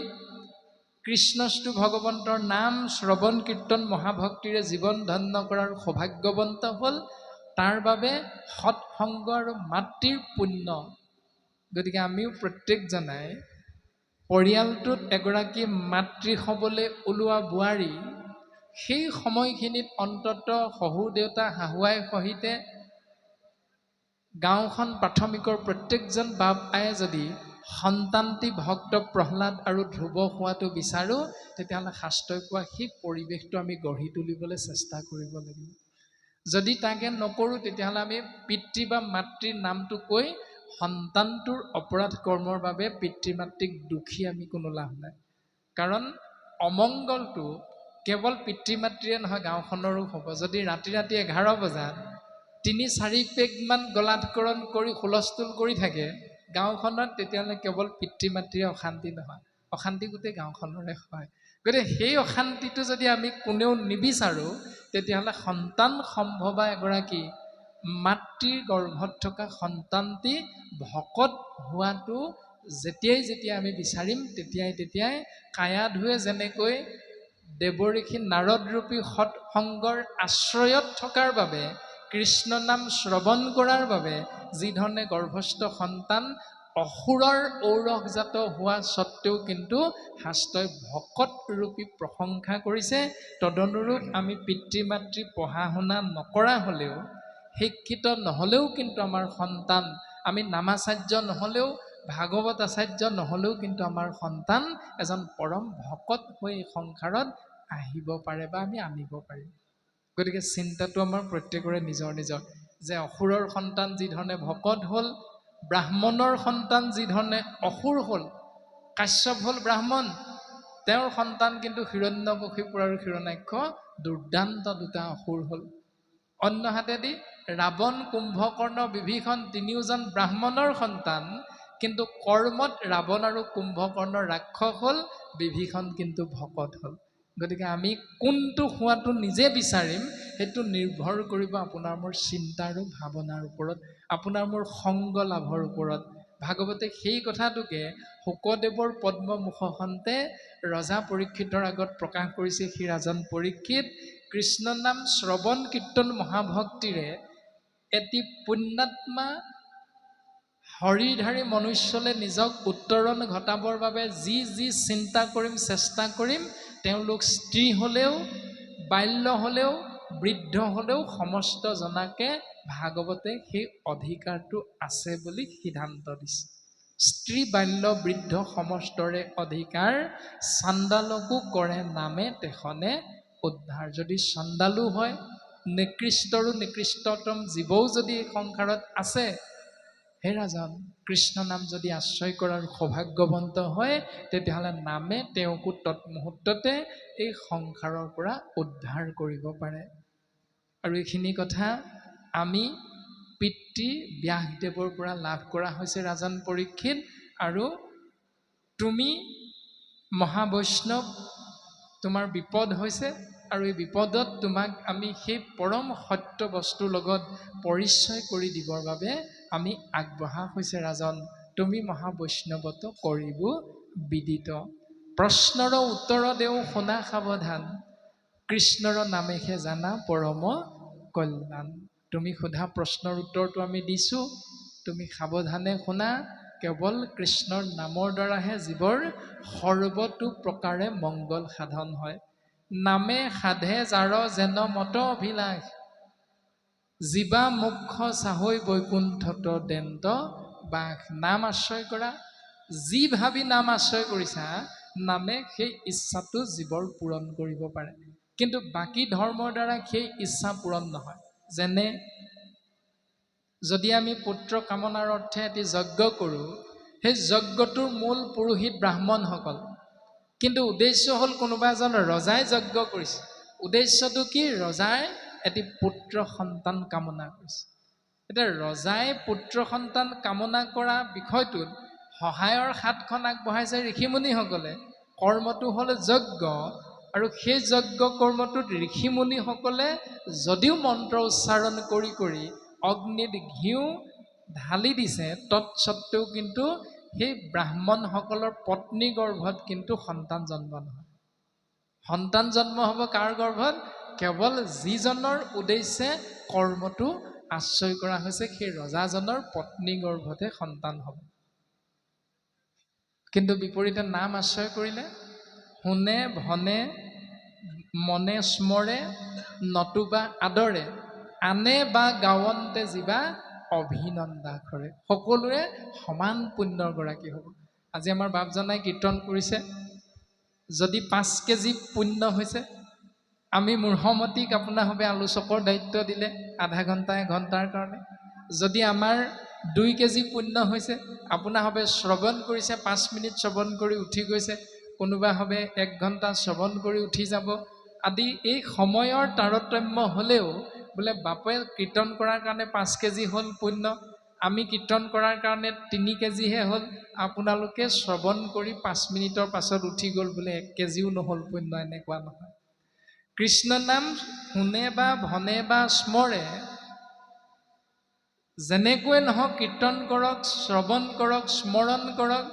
কৃষ্ণস্তু ভগৱন্তৰ নাম শ্ৰৱণ কীৰ্তন মহাভক্তিৰে জীৱন ধন্য কৰাৰ সৌভাগ্যৱন্ত হ'ল, তাৰ বাবে সৎসংগ আৰু মাতৃৰ পুণ্য। গতিকে আমিও প্ৰত্যেকজনাই পৰিয়ালটোত এগৰাকী মাতৃ হ'বলৈ ওলোৱা বোৱাৰী সেই সময়খিনিত অন্তত শহুৰ দেউতা শাহুৱাই সহিতে গাঁওখন প্ৰাথমিকৰ প্ৰত্যেকজন বাপ আয়ে যদি সন্তান্তি ভক্ত প্ৰহ্লাদ আৰু ধ্ৰুৱ হোৱাটো বিচাৰোঁ, তেতিয়াহ'লে শাস্ত্ৰই কোৱা সেই পৰিৱেশটো আমি গঢ়ি তুলিবলৈ চেষ্টা কৰিব লাগিব। যদি তাকে নকৰোঁ, তেতিয়াহ'লে আমি পিতৃ বা মাতৃৰ নামটো কৈ সন্তানটোৰ অপৰাধ কৰ্মৰ বাবে পিতৃ মাতৃক দুখী আমি কোনো লাভ নাই। কাৰণ অমংগলটো কেৱল পিতৃ মাতৃয়ে নহয়, গাঁওখনৰো হ'ব। যদি ৰাতি 11 বজাত 3-4 পেগমান গলাধকৰণ কৰি হুলস্থুল কৰি থাকে গাঁওখনত, তেতিয়াহ'লে কেৱল পিতৃ মাতৃয়ে অশান্তি নহয়, অশান্তি গোটেই গাঁওখনৰে হয়। গতিকে সেই অশান্তিটো যদি আমি কোনেও নিবিচাৰোঁ, তেতিয়াহ'লে সন্তান সম্ভৱা এগৰাকী মাতৃৰ গৰ্ভত থকা সন্তানটি ভকত হোৱাটো যেতিয়াই আমি বিচাৰিম, তেতিয়াই কায়াধুৱে যেনেকৈ দেৱঋষি নাৰদৰূপী সৎসংগৰ আশ্ৰয়ত থকাৰ বাবে, কৃষ্ণ নাম শ্ৰৱণ কৰাৰ বাবে যিধৰণে গৰ্ভস্থ সন্তান অসুৰৰ ঔৰসজাত হোৱা স্বত্বেও কিন্তু শাস্ত্ৰই ভকতৰূপী প্ৰশংসা কৰিছে। তদনুৰূপ আমি পিতৃ মাতৃ পঢ়া শুনা নকৰা হ'লেও, শিক্ষিত নহ'লেও কিন্তু আমাৰ সন্তান, আমি নামাচাৰ্য নহ'লেও, ভাগৱত আচাৰ্য নহ'লেও কিন্তু আমাৰ সন্তান এজন পৰম ভকত হৈ এই সংসাৰত আহিব পাৰে বা আমি আনিব পাৰিম। গতিকে চিন্তাটো আমাৰ প্ৰত্যেকৰে নিজৰ যে অসুৰৰ সন্তান যিধৰণে ভকত হ'ল, ব্ৰাহ্মণৰ সন্তান যিধৰণে অসুৰ হ'ল, কাশ্যপ হ'ল ব্ৰাহ্মণ, তেওঁৰ সন্তান কিন্তু হিৰণ্যকশিপুৰ আৰু হিৰণ্যাক্ষ দুৰ্দান্ত দুটা অসুৰ হ'ল। অন্য হাতেদি ৰাৱণ, কুম্ভকৰ্ণ, বিভীষণ তিনিওজন ব্ৰাহ্মণৰ সন্তান, কিন্তু কৰ্মত ৰাৱণ আৰু কুম্ভকৰ্ণৰ ৰাক্ষস হ'ল, বিভীষণ কিন্তু ভকত হ'ল। গতিকে আমি কোনটো হোৱাটো নিজে বিচাৰিম, সেইটো নিৰ্ভৰ কৰিব আপোনাৰ মোৰ চিন্তা আৰু ভাৱনাৰ ওপৰত, আপোনাৰ মোৰ সংগ লাভৰ ওপৰত। ভাগৱতে সেই কথাটোকে শুকদেৱৰ পদ্মমুখখনতে ৰজা পৰীক্ষিতৰ আগত প্ৰকাশ কৰিছে। সেই ৰাজন পৰীক্ষিত, কৃষ্ণ নাম শ্ৰৱণ কীৰ্তন মহাভক্তিৰে এটি পুণ্যাত্মা হৰিধাৰী মনুষ্যলে নিজক উত্তৰণ ঘটাবৰ বাবে যি চিন্তা কৰিম, চেষ্টা কৰিম, তেওঁলোক স্ত্ৰী হ'লেও, বাল্য হ'লেও, বৃদ্ধ হ'লেও সমস্ত জনাকে ভাগৱতে সেই অধিকাৰটো আছে বুলি সিদ্ধান্ত দিছে। স্ত্ৰী বাল্য বৃদ্ধ সমস্তৰে অধিকাৰ, চাণ্ডালকো কৰে নামে তেখনে উদ্ধাৰ। যদি চণ্ডালো হয়, নিকৃষ্টৰো নিকৃষ্টতম জীৱও যদি এই সংসাৰত আছে, হে ৰাজন, কৃষ্ণ নাম যদি আশ্ৰয় কৰাৰ সৌভাগ্যৱন্ত হয়, তেতিয়াহ'লে নামে তেওঁকো তৎমুহূৰ্ততে এই সংসাৰৰ পৰা উদ্ধাৰ কৰিব পাৰে। আৰু এইখিনি কথা আমি পিতৃ ব্যাসদেৱৰ পৰা লাভ কৰা হৈছে ৰাজন পৰীক্ষিত। আৰু তুমি মহাবৈষ্ণৱ, তোমাৰ বিপদ হৈছে, আৰু এই বিপদত তোমাক আমি সেই পৰম সত্য বস্তুৰ লগত পৰিচয় কৰি দিবৰ বাবে আমি আগবঢ়া হৈছে ৰাজন। তুমি মহাবৈষ্ণৱত কৰিব বিদিত। প্ৰশ্নৰ উত্তৰ দেও শুনা সাৱধান, কৃষ্ণৰ নামেহে জানা পৰম কল্যাণ। তুমি সোধা প্ৰশ্নৰ উত্তৰটো আমি দিছোঁ, তুমি সাৱধানে শুনা। কেৱল কৃষ্ণৰ নামৰ দ্বাৰাহে জীৱৰ সৰ্বতো প্ৰকাৰে মংগল সাধন হয়। নামে সাধে যাৰ যেন মত অভিলাষ, জীৱা মুখ্য চাহৈ বৈকুণ্ঠত দেন্ত বাস। নাম আশ্ৰয় কৰা, যি ভাবি নাম আশ্ৰয় কৰিছা, নামে সেই ইচ্ছাটো জীৱৰ পূৰণ কৰিব পাৰে। কিন্তু বাকী ধৰ্মৰ দ্বাৰা সেই ইচ্ছা পূৰণ নহয়। যেনে যদি আমি পুত্ৰ কামনাৰ অৰ্থে এটি যজ্ঞ কৰোঁ, সেই যজ্ঞটোৰ মূল পুৰোহিত ব্ৰাহ্মণসকল, কিন্তু উদ্দেশ্য হ'ল কোনোবা এজন ৰজাই যজ্ঞ কৰিছে। উদ্দেশ্যটো কি? ৰজাই এটি পুত্ৰ সন্তান কামনা কৰিছে। এতিয়া ৰজাই পুত্ৰ সন্তান কামনা কৰা বিষয়টোত সহায়ৰ হাতখন আগবঢ়াইছে ঋষিমুনিসকলে। কৰ্মটো হ'ল যজ্ঞ, আৰু সেই যজ্ঞ কৰ্মটোত ঋষিমুনিসকলে যদিও মন্ত্ৰ উচ্চাৰণ কৰি অগ্নিত ঘিউ ঢালি দিছে, তৎসত্বেও কিন্তু সেই ব্ৰাহ্মণসকলৰ পত্নী গৰ্ভত কিন্তু সন্তান জন্ম নহয়। সন্তান জন্ম হ'ব কাৰ গৰ্ভত? কেৱল যিজনৰ উদ্দেশ্যে কৰ্মটো আশ্ৰয় কৰা হৈছে, সেই ৰজাজনৰ পত্নী গৰ্ভতে সন্তান হ'ব। কিন্তু বিপৰীতে নাম আশ্ৰয় কৰিলে শুনে ভনে মনে স্মৰে নতুবা আদৰে, আনে বা গাৱন্তে জীৱা অভিনন্দা কৰে সকলোৰে সমান পুণ্যৰ গৰাকী হ'ব আজি আমাৰ বাপজনাই কীৰ্তন কৰিছে যদি 5 কেজি পুণ্য হৈছে আমি মূৰ্হমতিক আপোনাভাৱে আলোচকৰ দায়িত্ব দিলে আধা ঘণ্টা 1 ঘণ্টাৰ কাৰণে যদি আমাৰ 2 কেজি পুণ্য হৈছে আপোনাভাৱে শ্ৰৱণ কৰিছে 5 মিনিট শ্ৰৱণ কৰি উঠি গৈছে কোনোবা হবে 1 ঘণ্টা শ্ৰৱণ কৰি উঠি যাব আদি এই সময়ৰ তাৰতম্য হলেও বোলে বাপে কীৰ্তন কৰাৰ কাৰণে 5 কেজি হল পুণ্য আমি কীৰ্তন কৰাৰ কাৰণে 3 কেজিহে হল আপোনালোকে শ্ৰৱণ কৰি 5 মিনিটৰ পাছত উঠি গল বোলে 1 কেজিও নহল পুণ্য এনেকুৱা নহয় কৃষ্ণ নাম শুনে বা ভনে বা স্মৰে যেনেকৈ নহওক কীৰ্তন কৰক শ্ৰৱণ কৰক স্মৰণ কৰক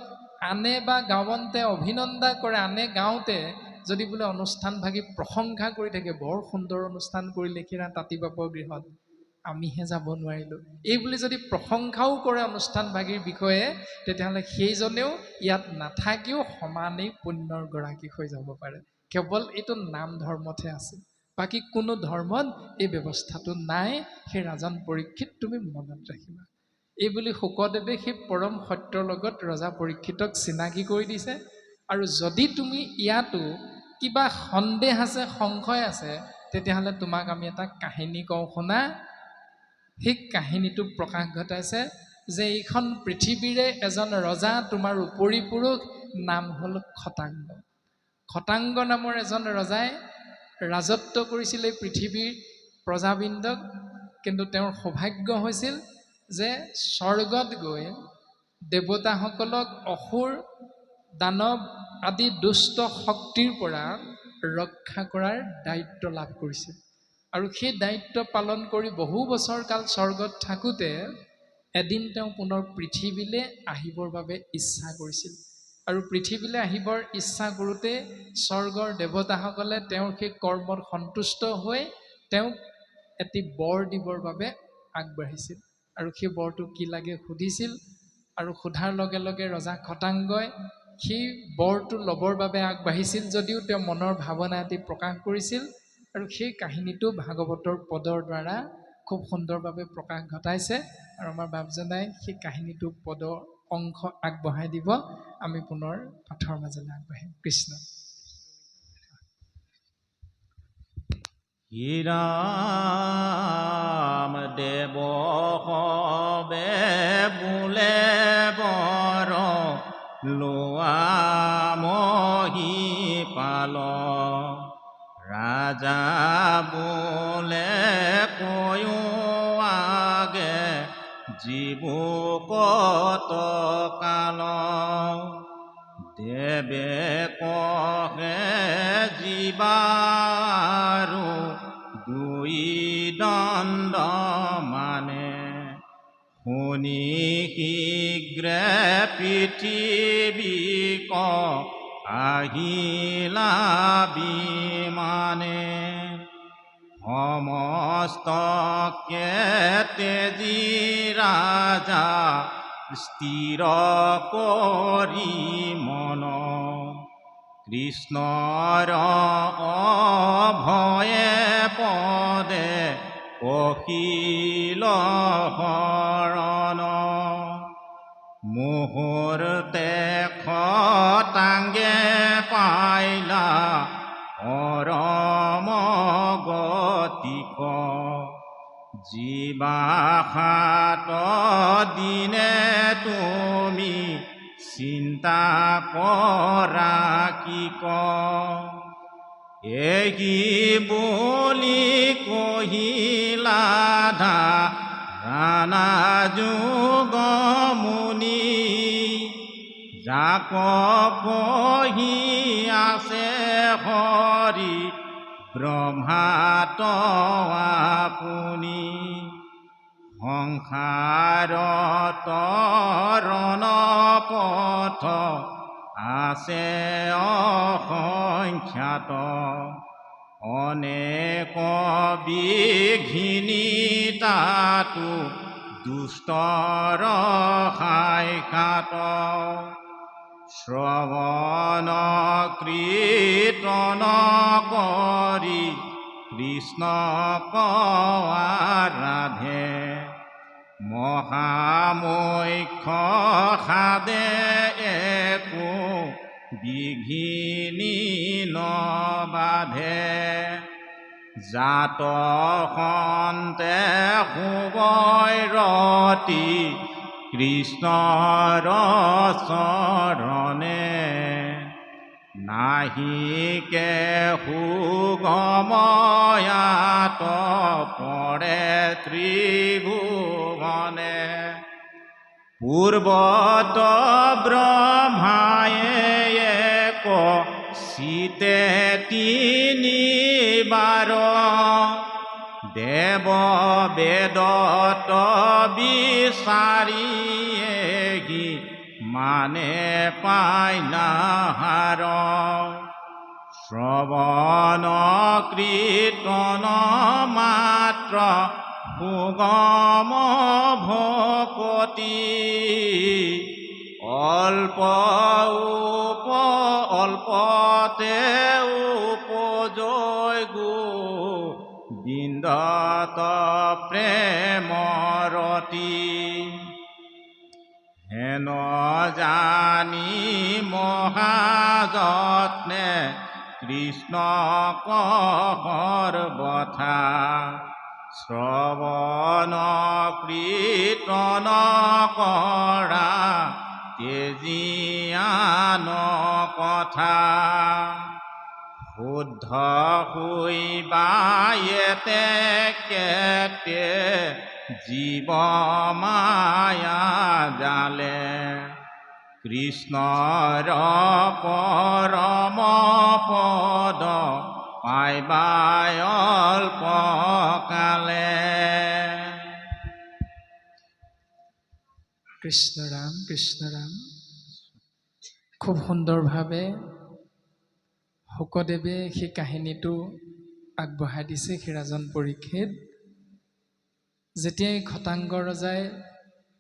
আনে বা গাৱন্তে অভিনন্দা কৰে আনে গাওঁতে যদি বোলে অনুষ্ঠান ভাগি প্ৰশংসা কৰি থাকে বৰ সুন্দৰ অনুষ্ঠান কৰিলে কিনা তাতি বাপৰ গৃহত আমিহে যাব নোৱাৰিলো এই বুলি যদি প্ৰশংসাও কৰে অনুষ্ঠান ভাগিৰ বিষয়ে তেতিয়াহ'লে সেইজনেও ইয়াত নাথাকিও সমানেই পুণ্যৰ গৰাকী হৈ যাব পাৰে কেৱল এইটো নাম ধৰ্মতহে আছে বাকি কোনো ধৰ্মত এই ব্যৱস্থাটো নাই সেই ৰাজন পৰীক্ষিত তুমি মনত ৰাখিবা এই বুলি শুকদেৱে সেই পৰম সত্যৰ লগত ৰজা পৰীক্ষিতক চিনাকি কৰি দিছে আৰু যদি তুমি ইয়াতো কিবা সন্দেহ আছে সংশয় আছে তেতিয়াহ'লে তোমাক আমি এটা কাহিনী কওঁ শুনা সেই কাহিনীটো প্ৰকাশ ঘটাইছে যে এইখন পৃথিৱীৰে এজন ৰজা তোমাৰ উপৰি পুৰুষ নাম হ'ল খটাংগ খটাংগ নামৰ এজন ৰজাই ৰাজত্ব কৰিছিল এই পৃথিৱীৰ প্ৰজাবৃন্দক কিন্তু তেওঁৰ সৌভাগ্য হৈছিল যে স্বৰ্গত গৈ দেৱতাসকলক অসুৰ দানৱ আদি দুষ্ট শক্তিৰ পৰা ৰক্ষা কৰাৰ দায়িত্ব লাভ কৰিছিল আৰু সেই দায়িত্ব পালন কৰি বহু বছৰ কাল স্বৰ্গত থাকোতে এদিন তেওঁ পুনৰ পৃথিৱীলৈ আহিবৰ বাবে ইচ্ছা কৰিছিল আৰু পৃথিৱীলৈ আহিবৰ ইচ্ছা কৰোঁতে স্বৰ্গৰ দেৱতাসকলে তেওঁৰ সেই কৰ্মত সন্তুষ্ট হৈ তেওঁক এটি বৰ দিবৰ বাবে আগবাঢ়িছিল আৰু সেই বৰটো কি লাগে সুধিছিল আৰু সোধাৰ লগে লগে ৰজা খটাংগই সেই বৰটো ল'বৰ বাবে আগবাঢ়িছিল যদিও তেওঁ মনৰ ভাৱনা এটি প্ৰকাশ কৰিছিল আৰু সেই কাহিনীটো ভাগৱতৰ পদৰ দ্বাৰা খুব সুন্দৰভাৱে প্ৰকাশ ঘটাইছে আৰু আমাৰ বাপজনাই সেই কাহিনীটো পদৰ অংশ আগবঢ়াই দিব আমি পুনৰ পাঠৰ মাজলৈ আগবাঢ়িম কৃষ্ণ হীৰাম দেৱ হবে বোলে বৰ লোৱা মহি পাল ৰাজা বোলে কৈও আগে জীবু কত কাল দেৱে কহে জীৱাৰো দুই দণ্ড মানে শুনি শীঘ্ৰে পৃথিৱীক আহিলা বিমানে সমস্ত তেজী ৰাজা স্থিৰ কৰি মন কৃষ্ণৰ অভয়ে পদে কহিল শৰণ মুহূৰ্তে খটাংগে পাইলা পৰম গতিক জীৱাসাত দিনে তুমি চিন্তা কৰা কি ক এগি বুলি কহিলা ৰাণা যোগ মুনি যাক কহি আছে হৰি ব্ৰহ্মাত আপুনি সংসাৰত তৰণ পথ আছে অসংখ্যাত অনেক বিঘিনি তাতো দুষ্টৰ সাক্ষাৎ শ্ৰৱণ কীৰ্তন কৰি কৃষ্ণক আৰাধে মহামৈক্ষ সাদে একো বিঘিনি নবাধে জাত সন্তে শুভই ৰতি কৃষ্ণৰ চৰণে নাহিকে সুগময়াত পৰে ত্ৰিভুৱনে পূৰ্বত ব্ৰহ্মায়ে এক চিতে তিনিবাৰ দেৱ বেদত বিচাৰিয়েগি মানে পাই নাহাৰ শ্ৰৱণ কীৰ্তন মাত্ৰ সুগম ভকতি অল্পতে উপজয় বিন্দত প্ৰেমৰতি হেন জানি মহাযত্নে কৃষ্ণ সৰ্বথা শ্ৰৱণ কীৰ্তন কৰা তেজিয়ান কথা শুদ্ধ হৈবায়েতে কেতে জীৱ মায়া জালে কৃষ্ণৰ পৰম পদ পাইবাই অল্প কালে। কৃষ্ণ ৰাম কৃষ্ণ ৰাম। খুব সুন্দৰভাৱে শুকদেৱে সেই কাহিনীটো আগবঢ়াই দিছে ৰাজন পৰীক্ষিত। যেতিয়াই খটাংগ ৰজাই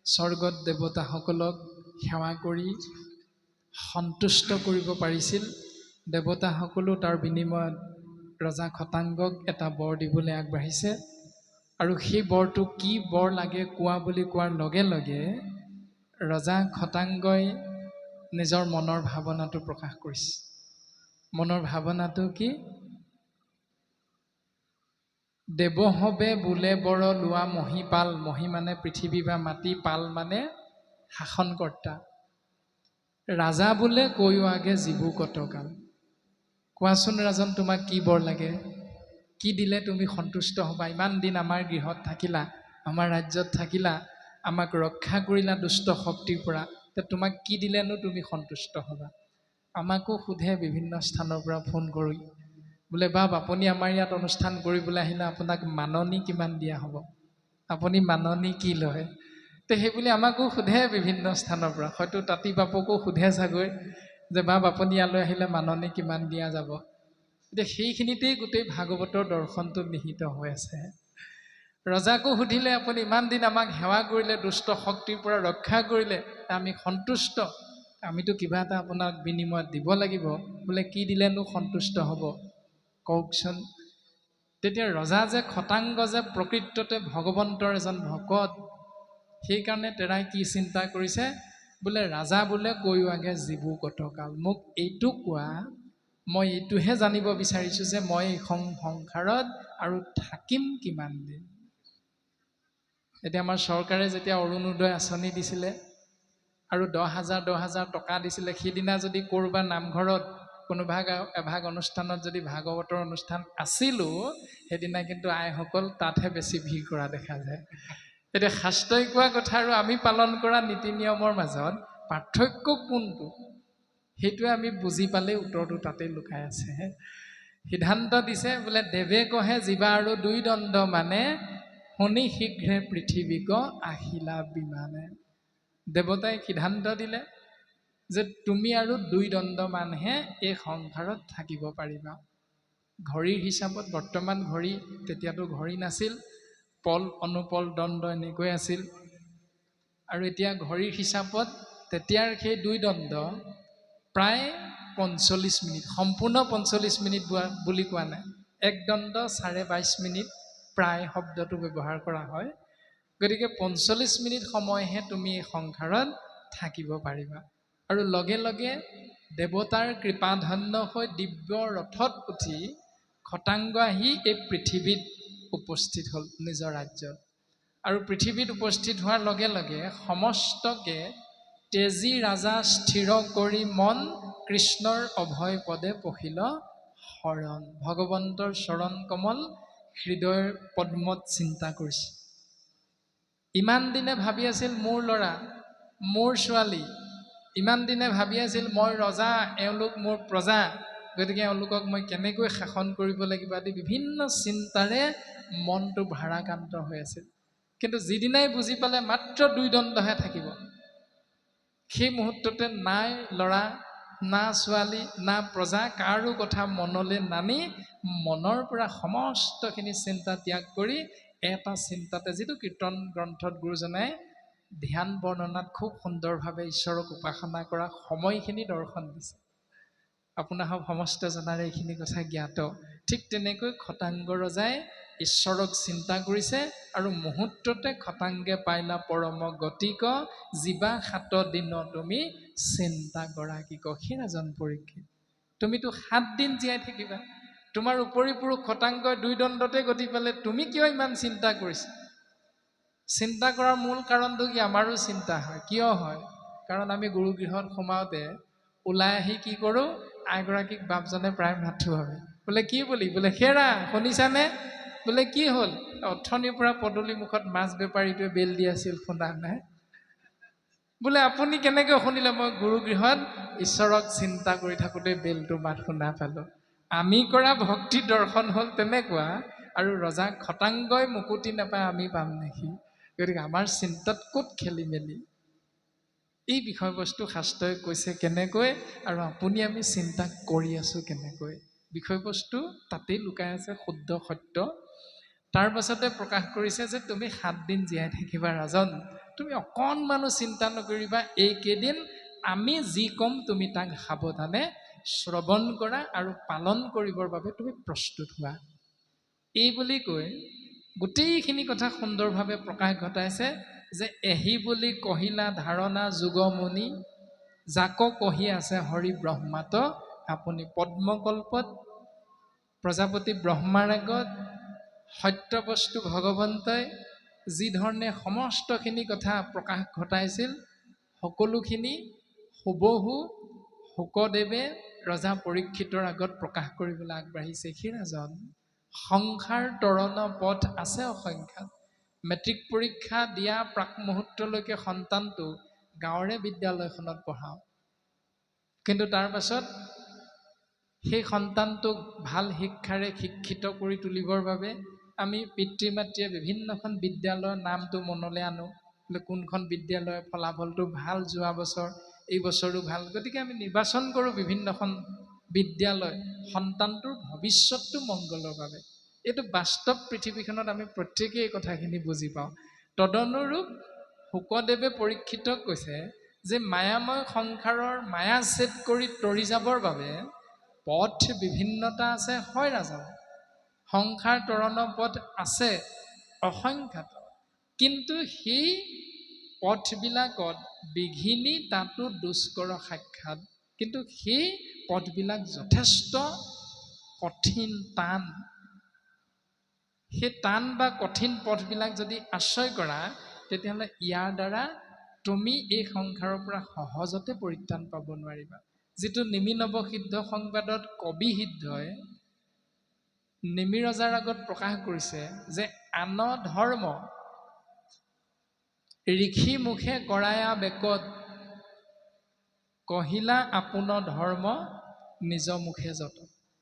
স্বৰ্গত দেৱতাসকলক সেৱা কৰি সন্তুষ্ট কৰিব পাৰিছিল, দেৱতাসকলো তাৰ বিনিময়ত ৰজা খটাংগক এটা বৰ দিবলৈ আগবাঢ়িছে। আৰু সেই বৰটো কি বৰ লাগে কোৱা বুলি কোৱাৰ লগে লগে ৰজা খটাংগই নিজৰ মনৰ ভাৱনাটো প্ৰকাশ কৰিছে। মনৰ ভাৱনাটো কি? দেৱহৱে বোলে বৰ লোৱা মহিপাল। মহি মানে পৃথিৱী বা মাটি, পাল মানে শাসনকৰ্তা। ৰাজা বোলে কৈও আগে জীবু কতকাল। কোৱাচোন ৰাজন, তোমাক কি বৰ লাগে? কি দিলে তুমি সন্তুষ্ট হ'বা? ইমান দিন আমাৰ গৃহত থাকিলা, আমাৰ ৰাজ্যত থাকিলা, আমাক ৰক্ষা কৰিলা দুষ্ট শক্তিৰ পৰা, তোমাক কি দিলেনো তুমি সন্তুষ্ট হ'বা? আমাকো সোধে বিভিন্ন স্থানৰ পৰা ফোন কৰি, বোলে বাপ আপুনি আমাৰ ইয়াত অনুষ্ঠান কৰিবলৈ আহিলে আপোনাক মাননি কিমান দিয়া হ'ব? আপুনি মাননি কি লয়? সেইবুলি আমাকো সোধে বিভিন্ন স্থানৰ পৰা। হয়তো তাঁতি বাপকো সোধে চাগৈ যে বাপ আপুনি ইয়ালৈ আহিলে মাননি কিমান দিয়া যাব? এতিয়া সেইখিনিতেই গোটেই ভাগৱতৰ দৰ্শনটো নিহিত হৈ আছে। ৰজাকো সুধিলে আপুনি ইমান দিন আমাক সেৱা কৰিলে, দুষ্ট শক্তিৰ পৰা ৰক্ষা কৰিলে, আমি সন্তুষ্ট, আমিতো কিবা এটা আপোনাক বিনিময়ত দিব লাগিব। বোলে কি দিলেনো সন্তুষ্ট হ'ব কওকচোন? তেতিয়া ৰজা যে খটাংগ যে প্ৰকৃততে ভগৱন্তৰ এজন ভকত, সেইকাৰণে তেৰাই কি চিন্তা কৰিছে, বোলে ৰাজা বোলে কৈও আগে জীবু কতকাল। মোক এইটো কোৱা, মই এইটোহে জানিব বিচাৰিছোঁ যে মই এই সংসাৰত আৰু থাকিম কিমান দিন। এতিয়া আমাৰ চৰকাৰে যেতিয়া অৰুণোদয় আঁচনি দিছিলে আৰু 10,000 টকা দিছিলে, সেইদিনা যদি ক'ৰবাৰ নামঘৰত কোনোভাগ এভাগ অনুষ্ঠানত যদি ভাগৱতৰ অনুষ্ঠান আছিলো, সেইদিনা কিন্তু আইসকল তাতহে বেছি ভিৰ কৰা দেখা যায়। এতিয়া শাস্ত্ৰই কোৱা কথা আৰু আমি পালন কৰা নীতি নিয়মৰ মাজত পাৰ্থক্য কোনটো, সেইটোৱে আমি বুজি পালেই উত্তৰটো তাতেই লুকাই আছে। সিদ্ধান্ত দিছে বোলে দেৱে কহে জীৱা আৰু 2 দণ্ড মানে, শুনি শীঘ্ৰে পৃথিৱীক আহিলা বিমানে। দেৱতাই সিদ্ধান্ত দিলে যে তুমি আৰু 2 দণ্ড মানহে এই সংসাৰত থাকিব পাৰিবা। ঘড়ীৰ হিচাপত বৰ্তমান ঘড়ী, তেতিয়াতো ঘড়ী নাছিল, পল অনুপল দণ্ড এনেকৈ আছিল। আৰু এতিয়া ঘড়ীৰ হিচাপত তেতিয়াৰ সেই 2 দণ্ড প্ৰায় 45 মিনিট, সম্পূৰ্ণ 45 মিনিট বুলি কোৱা নাই, 1 দণ্ড 22.5 মিনিট প্ৰায় শব্দটো ব্যৱহাৰ কৰা হয়। গতিকে ৪৫ মিনিট সময়হে তুমি এই সংসাৰত থাকিব পাৰিবা। আৰু লগে লগে দেৱতাৰ কৃপাধন্য হৈ দিব্য ৰথত উঠি খটাংগ আহি এই পৃথিৱীত উপস্থিত হ'ল নিজৰ ৰাজ্যত। আৰু পৃথিৱীত উপস্থিত হোৱাৰ লগে লগে সমস্তকে তেজী ৰাজা স্থিৰ কৰি মন কৃষ্ণৰ অভয় পদে পখিল শৰণ। ভগৱন্তৰ চৰণ কমল হৃদয়ৰ পদ্মত চিন্তা কৰিছে। ইমান দিনে ভাবি আছিল মোৰ ল'ৰা, মোৰ ছোৱালী, ইমান দিনে ভাবি আছিল মই ৰজা, এওঁলোক মোৰ প্ৰজা, গতিকে এওঁলোকক মই কেনেকৈ শাসন কৰিব লাগিব আদি বিভিন্ন চিন্তাৰে মনটো ভাৰাক্ৰান্ত হৈ আছিল। কিন্তু যিদিনাই বুজি পালে মাত্ৰ ২ দণ্ডহে থাকিব, সেই মুহূৰ্ততে নাই ল'ৰা, না ছোৱালী, না প্ৰজা, কাৰো কথা মনলৈ নানি মনৰ পৰা সমস্তখিনি চিন্তা ত্যাগ কৰি এটা চিন্তাতে, যিটো কীৰ্তন গ্ৰন্থত গুৰুজনাই ধ্যান বৰ্ণনাত খুব সুন্দৰভাৱে ঈশ্বৰক উপাসনা কৰা সময়খিনি দৰ্শন দিছে। আপোনাসৱ সমস্ত জনাৰে এইখিনি কথা জ্ঞাত। ঠিক তেনেকৈ খটাংগ ৰজাই ঈশ্বৰক চিন্তা কৰিছে আৰু মুহূৰ্ততে খটাংগে পাইলা পৰম গতিক, জীৱা ৭ দিন তুমি চিন্তা গৰাকীক। সেই ৰাজন পৰীক্ষিত, তুমিতো ৭ দিন জীয়াই থাকিবা, তোমাৰ উপৰি পুৰুষ খটাংগই ২ দণ্ডতে গতি পালে, তুমি কিয় ইমান চিন্তা কৰিছা? চিন্তা কৰাৰ মূল কাৰণটো কি? আমাৰো চিন্তা হয়। কিয় হয়? কাৰণ আমি গুৰুগৃহত সোমাওঁতে ওলাই আহি কি কৰোঁ? আইগৰাকীক বাপজনে প্ৰায় মাথো হয়, বোলে কি বুলি? বোলে হেৰা শুনিছানে? বোলে কি হ'ল? অথনিৰ পৰা পদূলি মুখত মাছ বেপাৰীটোৱে বেল দি আছিল, শুনা নাই? বোলে আপুনি কেনেকৈ শুনিলে? মই গুৰুগৃহত ঈশ্বৰক চিন্তা কৰি থাকোঁতে বেলটো মাত শুনা পালোঁ। আমি কৰা ভক্তি দৰ্শন হ'ল তেনেকুৱা, আৰু ৰজা খটাংগই মুকুতি নাপায়, আমি পাম নেকি? গতিকে আমাৰ চিন্তাত ক'ত খেলি মেলি? এই বিষয়বস্তু শাস্ত্ৰই কৈছে কেনেকৈ, আৰু আপুনি আমি চিন্তা কৰি আছোঁ কেনেকৈ, বিষয়বস্তু তাতেই লুকাই আছে, শুদ্ধ সত্য। তাৰ পাছতে প্ৰকাশ কৰিছে যে তুমি ৭ দিন জীয়াই থাকিবা ৰাজন, তুমি অকণমানো চিন্তা নকৰিবা। এইকেইদিন আমি যি ক'ম তুমি তাক সাৱধানে শ্ৰৱণ কৰা আৰু পালন কৰিবৰ বাবে তুমি প্ৰস্তুত হোৱা। এই বুলি কৈ গোটেইখিনি কথা সুন্দৰভাৱে প্ৰকাশ ঘটাইছে যে এহি বুলি কহিলা ধাৰণা যুগমুনি, যাক কহি আছে হৰি ব্ৰহ্মাত আপুনি। পদ্মকল্পত প্ৰজাপতি ব্ৰহ্মাৰ আগত সত্যবস্তু ভগৱন্তই যি ধৰণে সমস্তখিনি কথা প্ৰকাশ ঘটাইছিল, সকলোখিনি হুবহু শুকদেৱে ৰজা পৰীক্ষিতৰ আগত প্ৰকাশ কৰিবলৈ আগবাঢ়িছে। সেই ৰাজন, সংসাৰ তৰণ পথ আছে অসংখ্যাত। মেট্ৰিক পৰীক্ষা দিয়া প্ৰাক মুহূৰ্তলৈকে সন্তানটো গাঁৱৰে বিদ্যালয়খনত পঢ়াওঁ, কিন্তু তাৰ পাছত সেই সন্তানটোক ভাল শিক্ষাৰে শিক্ষিত কৰি তুলিবৰ বাবে আমি পিতৃ মাতৃয়ে বিভিন্নখন বিদ্যালয়ৰ নামটো মনলৈ আনো, বোলে কোনখন বিদ্যালয়ৰ ফলাফলটো ভাল যোৱা বছৰ, এই বছৰো ভাল, গতিকে আমি নিৰ্বাচন কৰোঁ বিভিন্নখন বিদ্যালয় সন্তানটোৰ ভৱিষ্যতটো মংগলৰ বাবে। এইটো বাস্তৱ পৃথিৱীখনত আমি প্ৰত্যেকেই এই কথাখিনি বুজি পাওঁ। তদনুৰূপ শুকদেৱে পৰীক্ষিতক কৈছে যে মায়াময় সংসাৰৰ মায়া ছেদ কৰি তৰি যাবৰ বাবে পথ বিভিন্নতা আছে, হয় ৰাজন, সংসাৰ তৰণ পথ আছে অসংখ্যাত, কিন্তু সেই পথবিলাকত বিঘিনি তাতো দুষ্কৰ সাক্ষাৎ, কিন্তু সেই পথবিলাক যথেষ্ট কঠিন, টান। সেই টান বা কঠিন পথবিলাক যদি আশ্ৰয় কৰা, তেতিয়াহ'লে ইয়াৰ দ্বাৰা তুমি এই সংসাৰৰ পৰা সহজতে পৰিত্ৰাণ পাব নোৱাৰিবা। যিটো নিমি নৱসিদ্ধ সংবাদত কবি সিদ্ধই নিমি ৰজাৰ আগত প্ৰকাশ কৰিছে যে আন ধৰ্ম ঋষি মুখে কৰায়া বেকত, কহিলা আপোন ধৰ্ম নিজ মুখে যত।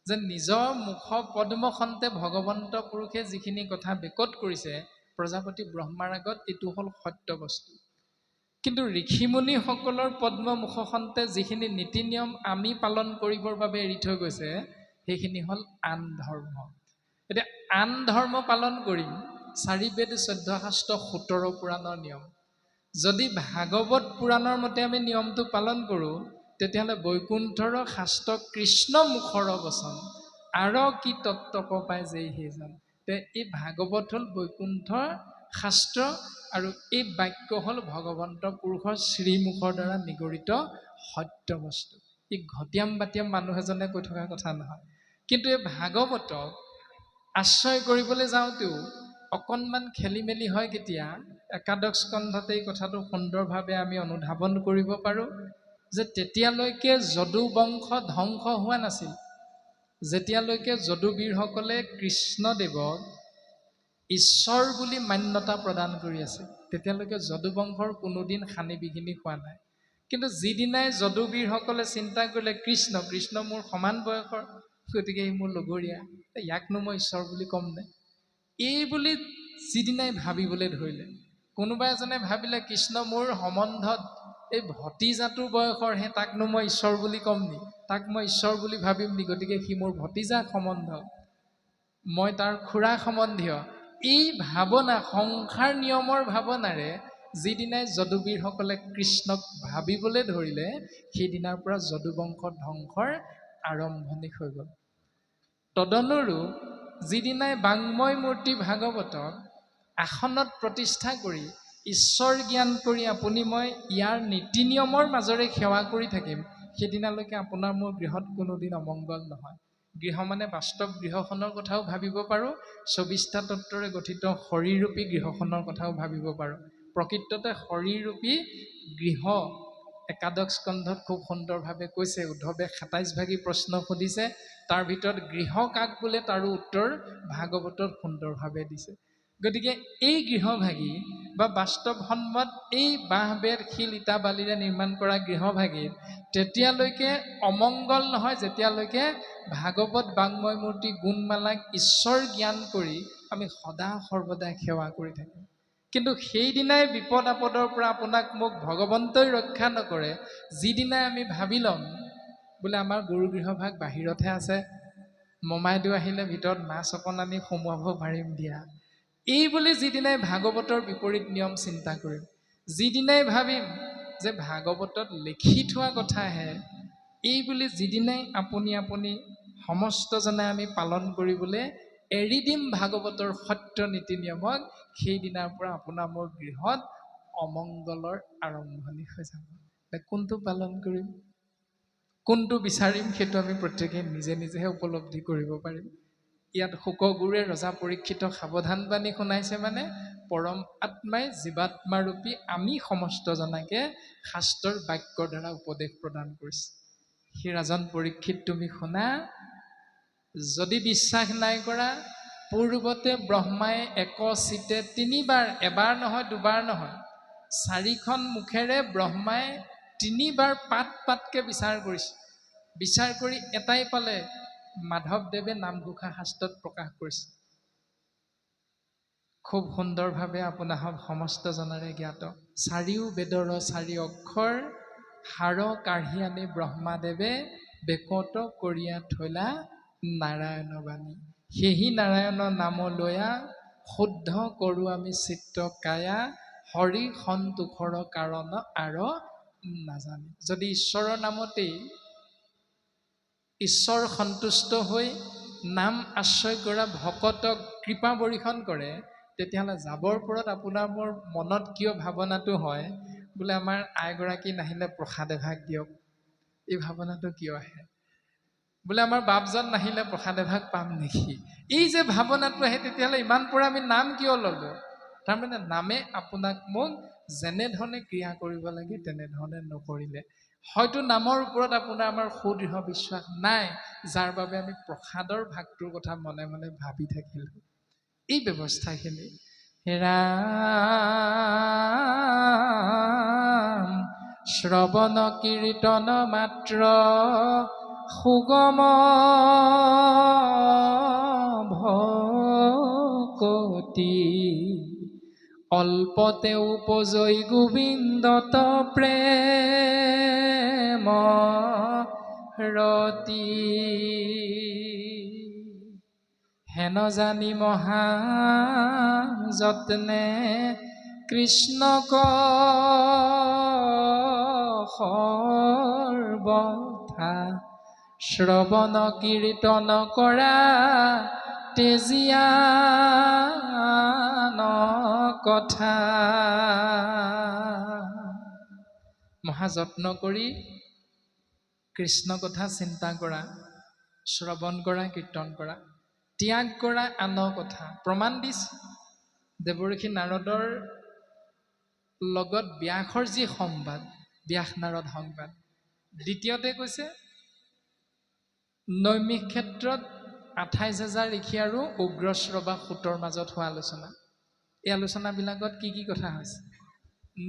যে নিজৰ মুখ পদ্মখনতে ভগৱন্ত পুৰুষে যিখিনি কথা বেকত কৰিছে প্ৰজাপতি ব্ৰহ্মাৰ আগত, এইটো হ'ল সত্য বস্তু। কিন্তু ঋষিমুনিসকলৰ পদ্মমুখখনতে যিখিনি নীতি নিয়ম আমি পালন কৰিবৰ বাবে এৰি থৈ গৈছে, সেইখিনি হ'ল আন ধৰ্ম। এতিয়া আন ধৰ্ম পালন কৰিম, 4 বেদ 14 শাস্ত্ৰ 17 পুৰাণৰ নিয়ম। যদি ভাগৱত পুৰাণৰ মতে আমি নিয়মটো পালন কৰোঁ, তেতিয়াহ'লে বৈকুণ্ঠৰ শাস্ত্ৰ কৃষ্ণ মুখৰ বচন আৰু কি তত্ত্ব পায় যেই সেইজন। এই ভাগৱত হ'ল বৈকুণ্ঠৰ শাস্ত্ৰ, আৰু এই বাক্য হ'ল ভগৱন্ত পুৰুষৰ শ্ৰীমুখৰ দ্বাৰা নিগৰিত সত্য বস্তু। ই ঘটিয়াম বাটিয়াম মানুহ এজনে কৈ থকা কথা নহয়। কিন্তু এই ভাগৱতক আশ্ৰয় কৰিবলৈ যাওঁতেও অকণমান খেলি মেলি হয় কেতিয়া একাদশ স্কন্ধতে এই কথাটো সুন্দৰভাৱে আমি অনুধাৱন কৰিব পাৰোঁ যে তেতিয়ালৈকে যদু বংশ ধ্বংস হোৱা নাছিল। যেতিয়ালৈকে যদুবীৰসকলে কৃষ্ণদেৱক ঈশ্বৰ বুলি মান্যতা প্ৰদান কৰি আছে তেতিয়ালৈকে যদুবংশৰ কোনোদিন হানি বিঘিনি হোৱা নাই। কিন্তু যিদিনাই যদুবীৰসকলে চিন্তা কৰিলে কৃষ্ণ মোৰ সমান বয়সৰ, গতিকে ই মোৰ লগৰীয়া, ইয়াকনো মই ঈশ্বৰ বুলি ক'মনে, এই বুলি যিদিনাই ভাবিবলৈ ধৰিলে, কোনোবা এজনে ভাবিলে কৃষ্ণ মোৰ সম্বন্ধত এই ভতিজাটোৰ বয়সৰহে, তাকনো মই ঈশ্বৰ বুলি ক'ম নি, তাক মই ঈশ্বৰ বুলি ভাবিম নি, গতিকে সি মোৰ ভতিজা সম্বন্ধ, মই তাৰ খুৰা সম্বন্ধীয়, এই ভাৱনা সংসাৰ নিয়মৰ ভাৱনাৰে যিদিনাই যদুবীৰসকলে কৃষ্ণক ভাবিবলৈ ধৰিলে সেইদিনাৰ পৰা যদুবংশ ধ্বংসৰ আৰম্ভণি হৈ গ'ল। তদনুৰূপ যিদিনাই বাংময় মূৰ্তি ভাগৱতক আসনত প্ৰতিষ্ঠা কৰি ঈশ্বৰ জ্ঞান কৰি আপুনি মই ইয়াৰ নীতি নিয়মৰ মাজেৰে সেৱা কৰি থাকিম, সেইদিনালৈকে আপোনাৰ মোৰ গৃহত কোনোদিন অমংগল নহয়। গৃহ মানে বাস্তৱ গৃহখনৰ কথাও ভাবিব পাৰোঁ, 24টা তত্ত্বৰে গঠিত শৰীৰৰূপী গৃহখনৰ কথাও ভাবিব পাৰোঁ। প্ৰকৃততে শৰীৰৰূপী গৃহ একাদশ স্কন্ধত খুব সুন্দৰভাৱে কৈছে। উদ্ধৱে 27 ভাগী প্ৰশ্ন সুধিছে, তাৰ ভিতৰত গৃহ কাক বোলে তাৰো উত্তৰ ভাগৱতত সুন্দৰভাৱে দিছে। গতিকে এই গৃহভাগী বা বাস্তৱসন্মত এই বাঁহ বেত শিল ইটা বালিৰে নিৰ্মাণ কৰা গৃহভাগীত তেতিয়ালৈকে অমংগল নহয় যেতিয়ালৈকে ভাগৱত বাংময় মূৰ্তি গুণমালাক ঈশ্বৰ জ্ঞান কৰি আমি সদা সৰ্বদা সেৱা কৰি থাকিম। কিন্তু সেইদিনাই বিপদ আপদৰ পৰা আপোনাক মোক ভগৱন্তই ৰক্ষা নকৰে যিদিনাই আমি ভাবি ল'ম বোলে আমাৰ গুৰু গৃহভাগ বাহিৰতহে আছে, মমাইদেউ আহিলে ভিতৰত মাছ অকণ আনি সোমোৱাব পাৰিম দিয়া, এই বুলি যিদিনাই ভাগৱতৰ বিপৰীত নিয়ম চিন্তা কৰিম, যিদিনাই ভাবিম যে ভাগৱতত লিখি থোৱা কথাহে, এই বুলি যিদিনাই আপুনি সমস্তজনে আমি পালন কৰিবলৈ এৰি দিম ভাগৱতৰ সত্য নীতি নিয়মক, সেইদিনাৰ পৰা আপোনাৰ মোৰ গৃহত অমংগলৰ আৰম্ভণি হৈ যাব। কোনটো পালন কৰিম, কোনটো বিচাৰিম, সেইটো আমি প্ৰত্যেকে নিজে নিজেহে উপলব্ধি কৰিব পাৰিম। ইয়াত শুকগুৰুৱে ৰজা পৰীক্ষিতক সাৱধান বাণী শুনাইছে, মানে পৰম আত্মাই জীৱাত্মাৰূপী আমি সমস্তজনাকে শাস্ত্ৰৰ বাক্যৰ দ্বাৰা উপদেশ প্ৰদান কৰিছে। সেই ৰাজন পৰীক্ষিত তুমি শুনা, যদি বিশ্বাস নাই কৰা, পূৰ্বতে ব্ৰহ্মাই একচিতে 3 বাৰ, এবাৰ নহয় দুবাৰ নহয়, 4খন মুখেৰে ব্ৰহ্মাই 3 বাৰ পাতকে বিচাৰ কৰিছে। বিচাৰ কৰি এটাই পালে, মাধৱদেৱে নামঘোষা শাস্ত্ৰত প্ৰকাশ কৰিছে। খুব সুন্দৰভাৱে আপোনাক সমস্ত জনাৰে জ্ঞাত, 4 বেদৰ 4 অক্ষৰ হাড় কাঢ়ি আনি ব্ৰহ্মাদেৱে বেকত কৰিয়া থৈলা নাৰায়ণ বাণী, সেহি নাৰায়ণ নাম লৈয়া শুদ্ধ কৰোঁ আমি চিত্ত কায়া, হৰি সন্তোষৰ কাৰণ আৰু নাজানি। যদি ঈশ্বৰৰ নামতেই ঈশ্বৰ সন্তুষ্ট হৈ নাম আশ্ৰয় কৰা ভকতক কৃপা বৰ্ষণ কৰে, তেতিয়াহ'লে যাবৰ পৰত আপোনাৰ মোৰ মনত কিয় ভাৱনাটো হয় বোলে আমাৰ আইগৰাকী নাহিলে প্ৰসাদ এভাগ দিয়ক, এই ভাৱনাটো কিয় আহে, বোলে আমাৰ বাপজন নাহিলে প্ৰসাদ এভাগ পাম নেকি, এই যে ভাৱনাটো আহে, তেতিয়াহ'লে ইমান পৰা আমি নাম কিয় ল'লো? তাৰমানে নামে আপোনাক মোক যেনেধৰণে ক্ৰিয়া কৰিব লাগে তেনেধৰণে নকৰিলে। হয়তো নামৰ ওপৰত আপোনাৰ আমাৰ সুদৃঢ় বিশ্বাস নাই, যাৰ বাবে আমি প্ৰসাদৰ ভাগটোৰ কথা মনে মনে ভাবি থাকিলোঁ। এই ব্যৱস্থাখিনি ৰাম শ্ৰৱণ কীৰ্তন মাত্ৰ সুগম ভকতি, অল্পতে উপজয় গোবিন্দত প্ৰেম ৰতি, হেন জানি মহা যত্নে কৃষ্ণক সৰ্বথা শ্ৰৱণ কীৰ্তন কৰা তেজিয়ান কথা মহাযত্ন কৰি কৃষ্ণ কথা চিন্তা কৰা, শ্ৰৱণ কৰা, কীৰ্তন কৰা, ত্যাগ কৰা আন কথা। প্ৰমাণ দিছে দেৱৰ্ষি নাৰদৰ লগত ব্যাসৰ যি সংবাদ, ব্যাস নাৰদ সংবাদ। দ্বিতীয়তে কৈছে নৈমিষ ক্ষেত্ৰত 28,000 ঋষি আৰু উগ্ৰশ্ৰৱা সূতৰ মাজত হোৱা আলোচনা। এই আলোচনাবিলাকত কি কি কথা হৈছে?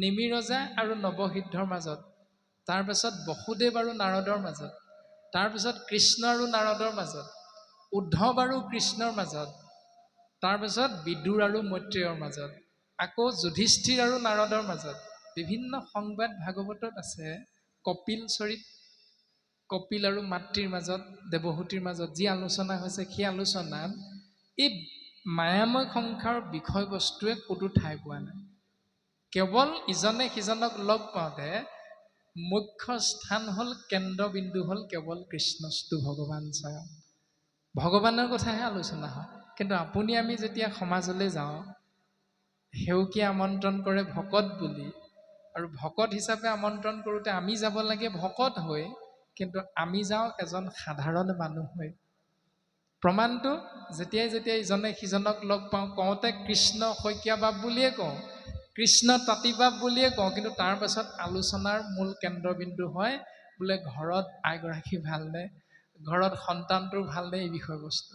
নিমি ৰজা আৰু নৱসিদ্ধৰ মাজত, তাৰপিছত বসুদেৱ আৰু নাৰদৰ মাজত, তাৰপিছত কৃষ্ণ আৰু নাৰদৰ মাজত, উদ্ধৱ আৰু কৃষ্ণৰ মাজত, তাৰপিছত বিদুৰ আৰু মৈত্ৰেয়ৰ মাজত, আকৌ যুধিষ্ঠিৰ আৰু নাৰদৰ মাজত। বিভিন্ন সংবাদ ভাগৱতত আছে। কপিল চৰিত, কপিল আৰু মাতৃৰ মাজত, দেৱহূতিৰ মাজত যি আলোচনা হৈছে, সেই আলোচনাত এই মায়াময় সংসাৰৰ বিষয়বস্তুৱে ক'তো ঠাই পোৱা নাই। কেৱল ইজনে সিজনক লগ পাওঁতে মুখ্য স্থান হ'ল, কেন্দ্ৰবিন্দু হ'ল কেৱল কৃষ্ণস্তু ভগৱান স্বয়ং। ভগৱানৰ কথাহে আলোচনা হয়। কিন্তু আপুনি আমি যেতিয়া সমাজলৈ যাওঁ, সেউকীয়ে আমন্ত্ৰণ কৰে ভকত বুলি, আৰু ভকত হিচাপে আমন্ত্ৰণ কৰোঁতে আমি যাব লাগে ভকত হৈ, কিন্তু আমি যাওঁ এজন সাধাৰণ মানুহ হৈ। প্ৰমাণটো যেতিয়াই ইজনে সিজনক লগ পাওঁ, কওঁতে কৃষ্ণ শইকীয়া বাপ বুলিয়ে কওঁ, কৃষ্ণ তাঁতী বাপ বুলিয়ে কওঁ, কিন্তু তাৰ পাছত আলোচনাৰ মূল কেন্দ্ৰবিন্দু হয় বোলে ঘৰত আইগৰাকী ভালনে, ঘৰত সন্তানটোৰ ভালনে, এই বিষয়বস্তু।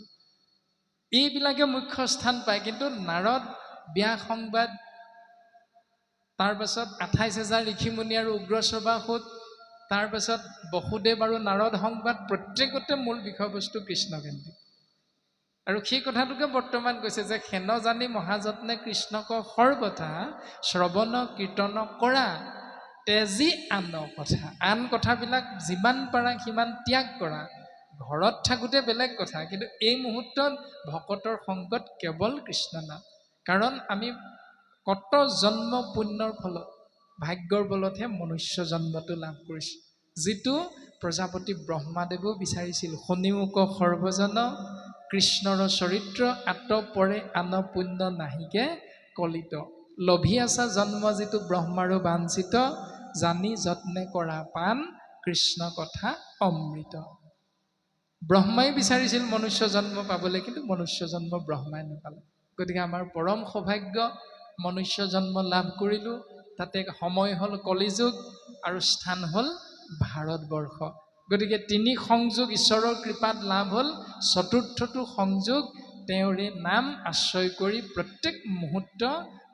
এইবিলাকে মুখ্য স্থান পায়। কিন্তু নাৰদ ব্যাস সংবাদ, তাৰপাছত 28,000 ঋষিমুনি আৰু উগ্ৰশ্ৰৱা সূত, তাৰপাছত বসুদেৱ আৰু নাৰদ সংবাদ, প্ৰত্যেকতে মূল বিষয়বস্তু কৃষ্ণকেন্দ্ৰিক। আৰু সেই কথাটোকে বৰ্তমান কৈছে যে হেন জানি মহাযত্নে কৃষ্ণক সৰ্বথা শ্ৰৱণ কীৰ্তন কৰা, তেজি আন কথা। আন কথাবিলাক যিমান পাৰা সিমান ত্যাগ কৰা। ঘৰত থাকোঁতে বেলেগ কথা, কিন্তু এই মুহূৰ্তত ভকতৰ সংগত কেৱল কৃষ্ণ নাম। কাৰণ আমি কত জন্ম পুণ্যৰ ফলত, ভাগ্যৰ বলতহে মনুষ্য জন্মটো লাভ কৰিছোঁ, যিটো প্ৰজাপতি ব্ৰহ্মাদেৱেও বিচাৰিছিল। শনিমুখ সৰ্বজন কৃষ্ণৰ চৰিত্ৰ, আত পৰে আন পুণ্য নাহিকে কলিত। লভি আছা জন্ম যিটো ব্ৰহ্মাৰো বাঞ্ছিত, জানি যত্নে কৰা পান কৃষ্ণ কথা অমৃত। ব্ৰহ্মাই বিচাৰিছিল মনুষ্য জন্ম পাবলৈ, কিন্তু মনুষ্য জন্ম ব্ৰহ্মাই নাপালে। গতিকে আমাৰ পৰম সৌভাগ্য, মনুষ্য জন্ম লাভ কৰিলোঁ। তাতে সময় হ'ল কলিযুগ আৰু স্থান হ'ল ভাৰতবৰ্ষ। গতিকে 3 সংযোগ ঈশ্বৰৰ কৃপাত লাভ হ'ল। চতুৰ্থটো সংযোগ তেওঁৰে নাম আশ্ৰয় কৰি প্ৰত্যেক মুহূৰ্ত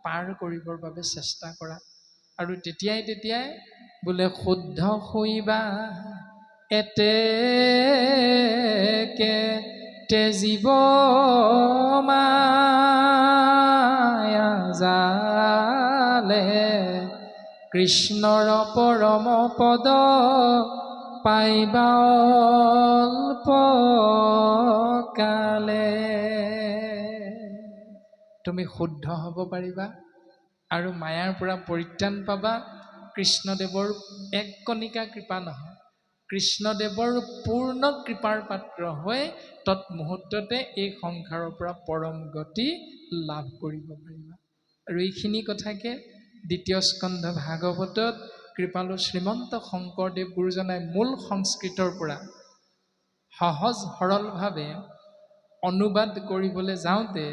পাৰ কৰিবৰ বাবে চেষ্টা কৰা। আৰু তেতিয়াই বোলে শুদ্ধ শুইবা এতেকে তেজিব মায়া জালে, কৃষ্ণৰ পৰম পদ পাইবা অল্প কালে। তুমি শুদ্ধ হ'ব পাৰিবা আৰু মায়াৰ পৰা পৰিত্ৰাণ পাবা। কৃষ্ণদেৱৰ এক কণিকা কৃপা নহয়, কৃষ্ণদেৱৰ পূৰ্ণ কৃপাৰ পাত্ৰ হৈ তৎমুহূৰ্ততে এই সংসাৰৰ পৰা পৰম গতি লাভ কৰিব পাৰিবা। আৰু এইখিনি কথাকে 2য় স্কন্ধ ভাগৱতত কৃপালু শ্ৰীমন্ত শংকৰদেৱ গুৰুজনাই মূল সংস্কৃতৰ পৰা সহজ সৰলভাৱে অনুবাদ কৰিবলৈ যাওঁতে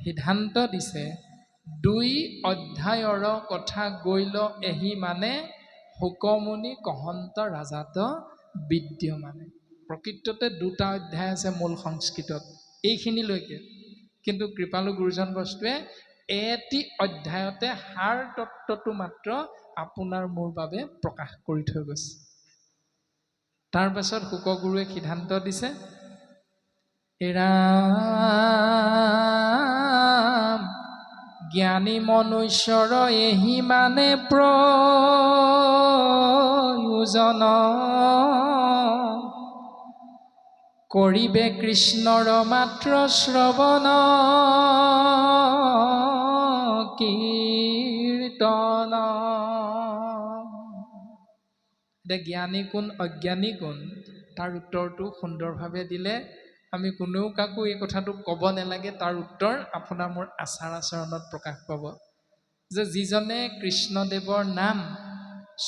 সিদ্ধান্ত দিছে, 2 অধ্যায়ৰ কথা গৈল এহি মানে, শুকমুনি কহন্ত ৰাজাত বিদ্যমানে। প্ৰকৃততে 2টা অধ্যায় আছে মূল সংস্কৃতত এইখিনিলৈকে, কিন্তু কৃপালু গুৰুজন বস্তুৱে এটি অধ্যায়তে সাৰ তত্ত্বটো মাত্ৰ আপোনাৰ মোৰ বাবে প্ৰকাশ কৰি থৈ গৈছে। তাৰ পাছত শুকগুৰুৱে সিদ্ধান্ত দিছে, ৰাম জ্ঞানী মনুষ্যৰ এহি মানে প্ৰয়োজন, কৰিবে কৃষ্ণৰ মাত্ৰ শ্ৰৱণ কীৰ্তন। এতিয়া জ্ঞানী কোন অজ্ঞানী কোন, তাৰ উত্তৰটো সুন্দৰভাৱে দিলে আমি কোনেও কাকো এই কথাটো ক'ব নালাগে, তাৰ উত্তৰ আপোনাৰ মোৰ আচাৰ আচৰণত প্ৰকাশ পাব। যে যিজনে কৃষ্ণদেৱৰ নাম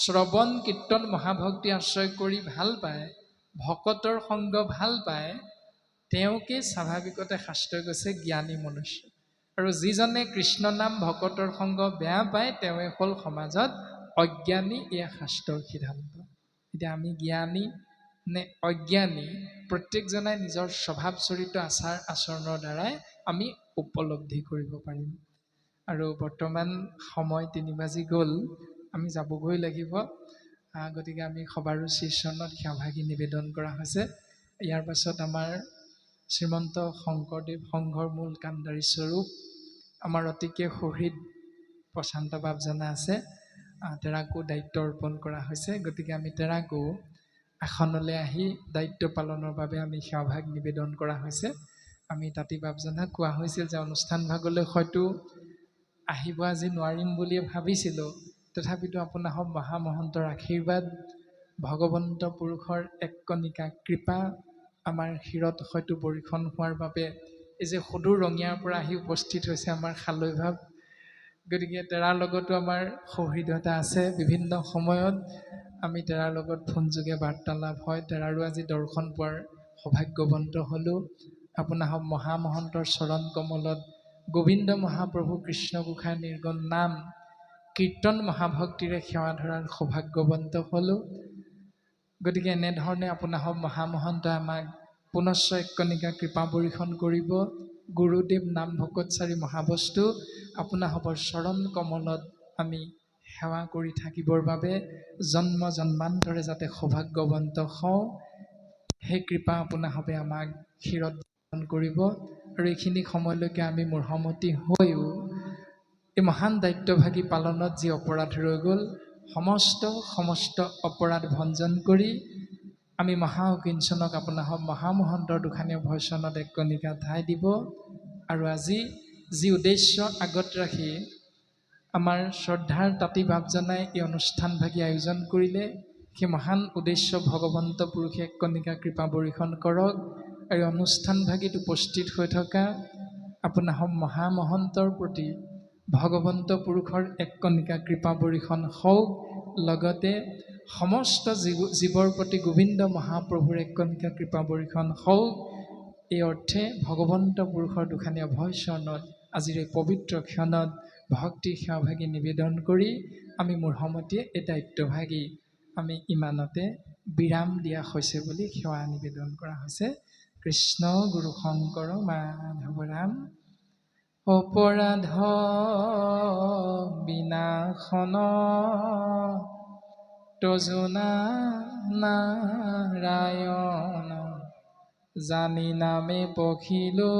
শ্ৰৱণ কীৰ্তন মহাভক্তি আশ্ৰয় কৰি ভাল পায়, ভকতৰ সংগ ভাল পায়, তেওঁকে স্বাভাৱিকতে শাস্ত্ৰই কৈছে জ্ঞানী মনুষ্য। আৰু যিজনে কৃষ্ণ নাম ভকতৰ সংগ বেয়া পায়, তেওঁৱে হ'ল সমাজত অজ্ঞানী। এয়া শাস্ত্ৰৰ সিদ্ধান্ত। এতিয়া আমি জ্ঞানী নে অজ্ঞানী প্ৰত্যেকজনাই নিজৰ স্বভাৱ চৰিত্ৰ আচাৰ আচৰণৰ দ্বাৰাই আমি উপলব্ধি কৰিব পাৰিম। আৰু বৰ্তমান সময় 3 বাজি গ'ল, আমি যাবগৈ লাগিব। গতিকে আমি সবাৰো শ্ৰীচৰণত সেৱাভাগী নিবেদন কৰা হৈছে। ইয়াৰ পাছত আমাৰ শ্ৰীমন্ত শংকৰদেৱ সংঘৰ মূল কাণ্ডাৰী স্বৰূপ আমাৰ অতিকে শহীদ প্ৰশান্ত বাপজনা আছে, তেৰাকো দায়িত্ব অৰ্পণ কৰা হৈছে। গতিকে আমি তেৰাকো আসনলৈ আহি দায়িত্ব পালনৰ বাবে আমি সেৱাভাগ নিবেদন কৰা হৈছে। আমি তাঁতী বাপজনাক কোৱা হৈছিল যে অনুষ্ঠান ভাগলৈ হয়তো আহিব আজি নোৱাৰিম বুলিয়ে ভাবিছিলোঁ, তথাপিতো আপোনাসৱ মহামহন্তৰ আশীৰ্বাদ, ভগৱন্ত পুৰুষৰ এক কণিকা কৃপা আমাৰ শিৰত হয়তো বৰিখন হোৱাৰ বাবে এই যে সুদূৰ ৰঙিয়াৰ পৰা আহি উপস্থিত হৈছে আমাৰ খালৈ ভাৱ। গতিকে তেৰাৰ লগতো আমাৰ সৌহৃদতা আছে। বিভিন্ন সময়ত আমি তেৰাৰ লগত ফোনযোগে বাৰ্তালাপ হয়। তেৰাৰো আজি দৰ্শন পোৱাৰ সৌভাগ্যৱন্ত হ'লোঁ। আপোনাসৱ মহামহন্তৰ চৰণ কমলত গোবিন্দ মহাপ্ৰভু কৃষ্ণ গোসাঁই নিৰ্গুণ নাম কীৰ্তন মহাভক্তিৰে সেৱা ধৰাৰ সৌভাগ্যৱন্ত হ'লোঁ। গতিকে এনেধৰণে আপোনাসৱ মহামহন্তই আমাক পুনশ্চ এক কণিকা কৃপা বৰিখন কৰিব। গুৰুদেৱ নাম ভকতচাৰী মহাবস্তু আপোনাসৱৰ চৰণ কমলত আমি সেৱা কৰি থাকিবৰ বাবে জন্ম জন্মান্তৰে যাতে সৌভাগ্যৱন্ত হওঁ, সেই কৃপা আপোনাসৱে আমাক শিৰত দান কৰিব। আৰু এইখিনি সময়লৈকে আমি মূঢ়মতী হৈও এই মহান দায়িত্বভাগী পালনত যি অপৰাধ ৰৈ গ'ল, সমস্ত অপৰাধ ভঞ্জন কৰি আমি মহাকিঞ্চনক আপোনাসৱ মহামহন্তৰ দুখানীয় ভয়চনত এক কণিকা ঠাই দিব। আৰু আজি যি উদ্দেশ্য আগত ৰাখি আমাৰ শ্ৰদ্ধাৰ তাঁতী বাপজনাই এই অনুষ্ঠানভাগী আয়োজন কৰিলে, সেই মহান উদ্দেশ্য ভগৱন্ত পুৰুষে এক কণিকা কৃপা বৰিখন কৰক। আৰু অনুষ্ঠানভাগীত উপস্থিত হৈ থকা আপোনাসৱ মহামহন্তৰ প্ৰতি ভগৱন্ত পুৰুষৰ এক কণিকা কৃপা বৰিখন হওক, লগতে সমস্ত জীৱৰ প্ৰতি গোবিন্দ মহাপ্ৰভুৰ এক কণিকা কৃপা বৰিখন হওক। এই অৰ্থে ভগৱন্ত পুৰুষৰ দুখানীয়া ভয়চৰণত আজিৰ এই পবিত্ৰ ক্ষণত ভক্তি সেৱাভাগী নিবেদন কৰি আমি মূঢ়মতীয়ে এই দায়িত্বভাগী আমি ইমানতে বিৰাম দিয়া হৈছে বুলি সেৱা নিবেদন কৰা হৈছে। কৃষ্ণ গুৰু শংকৰ মাধৱ ৰাম। অপৰাধ বিনাশন তজুনা নাৰায়ণ, জানি নামে পখিলো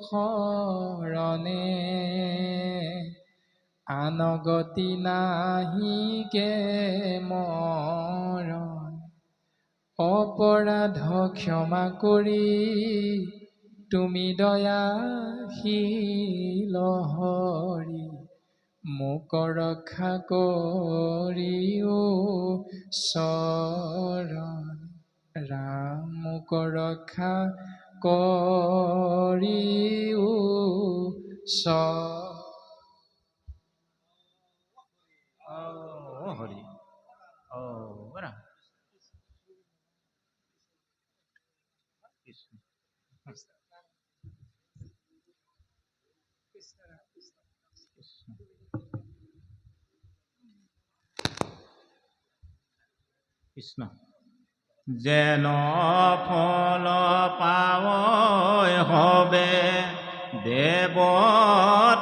শৰণে, আনগতি নাহিকে মৰণ। অপৰাধ ক্ষমা কৰি তুমি দয়াশীল হৰি, মোক ৰক্ষা কৰিও চৰণ। ৰাম মোক ৰক্ষা কৰিও হৰি ৰাম কৃষ্ণ। কৃষ্ণ যেন ফল পাৱ হবে দেৱ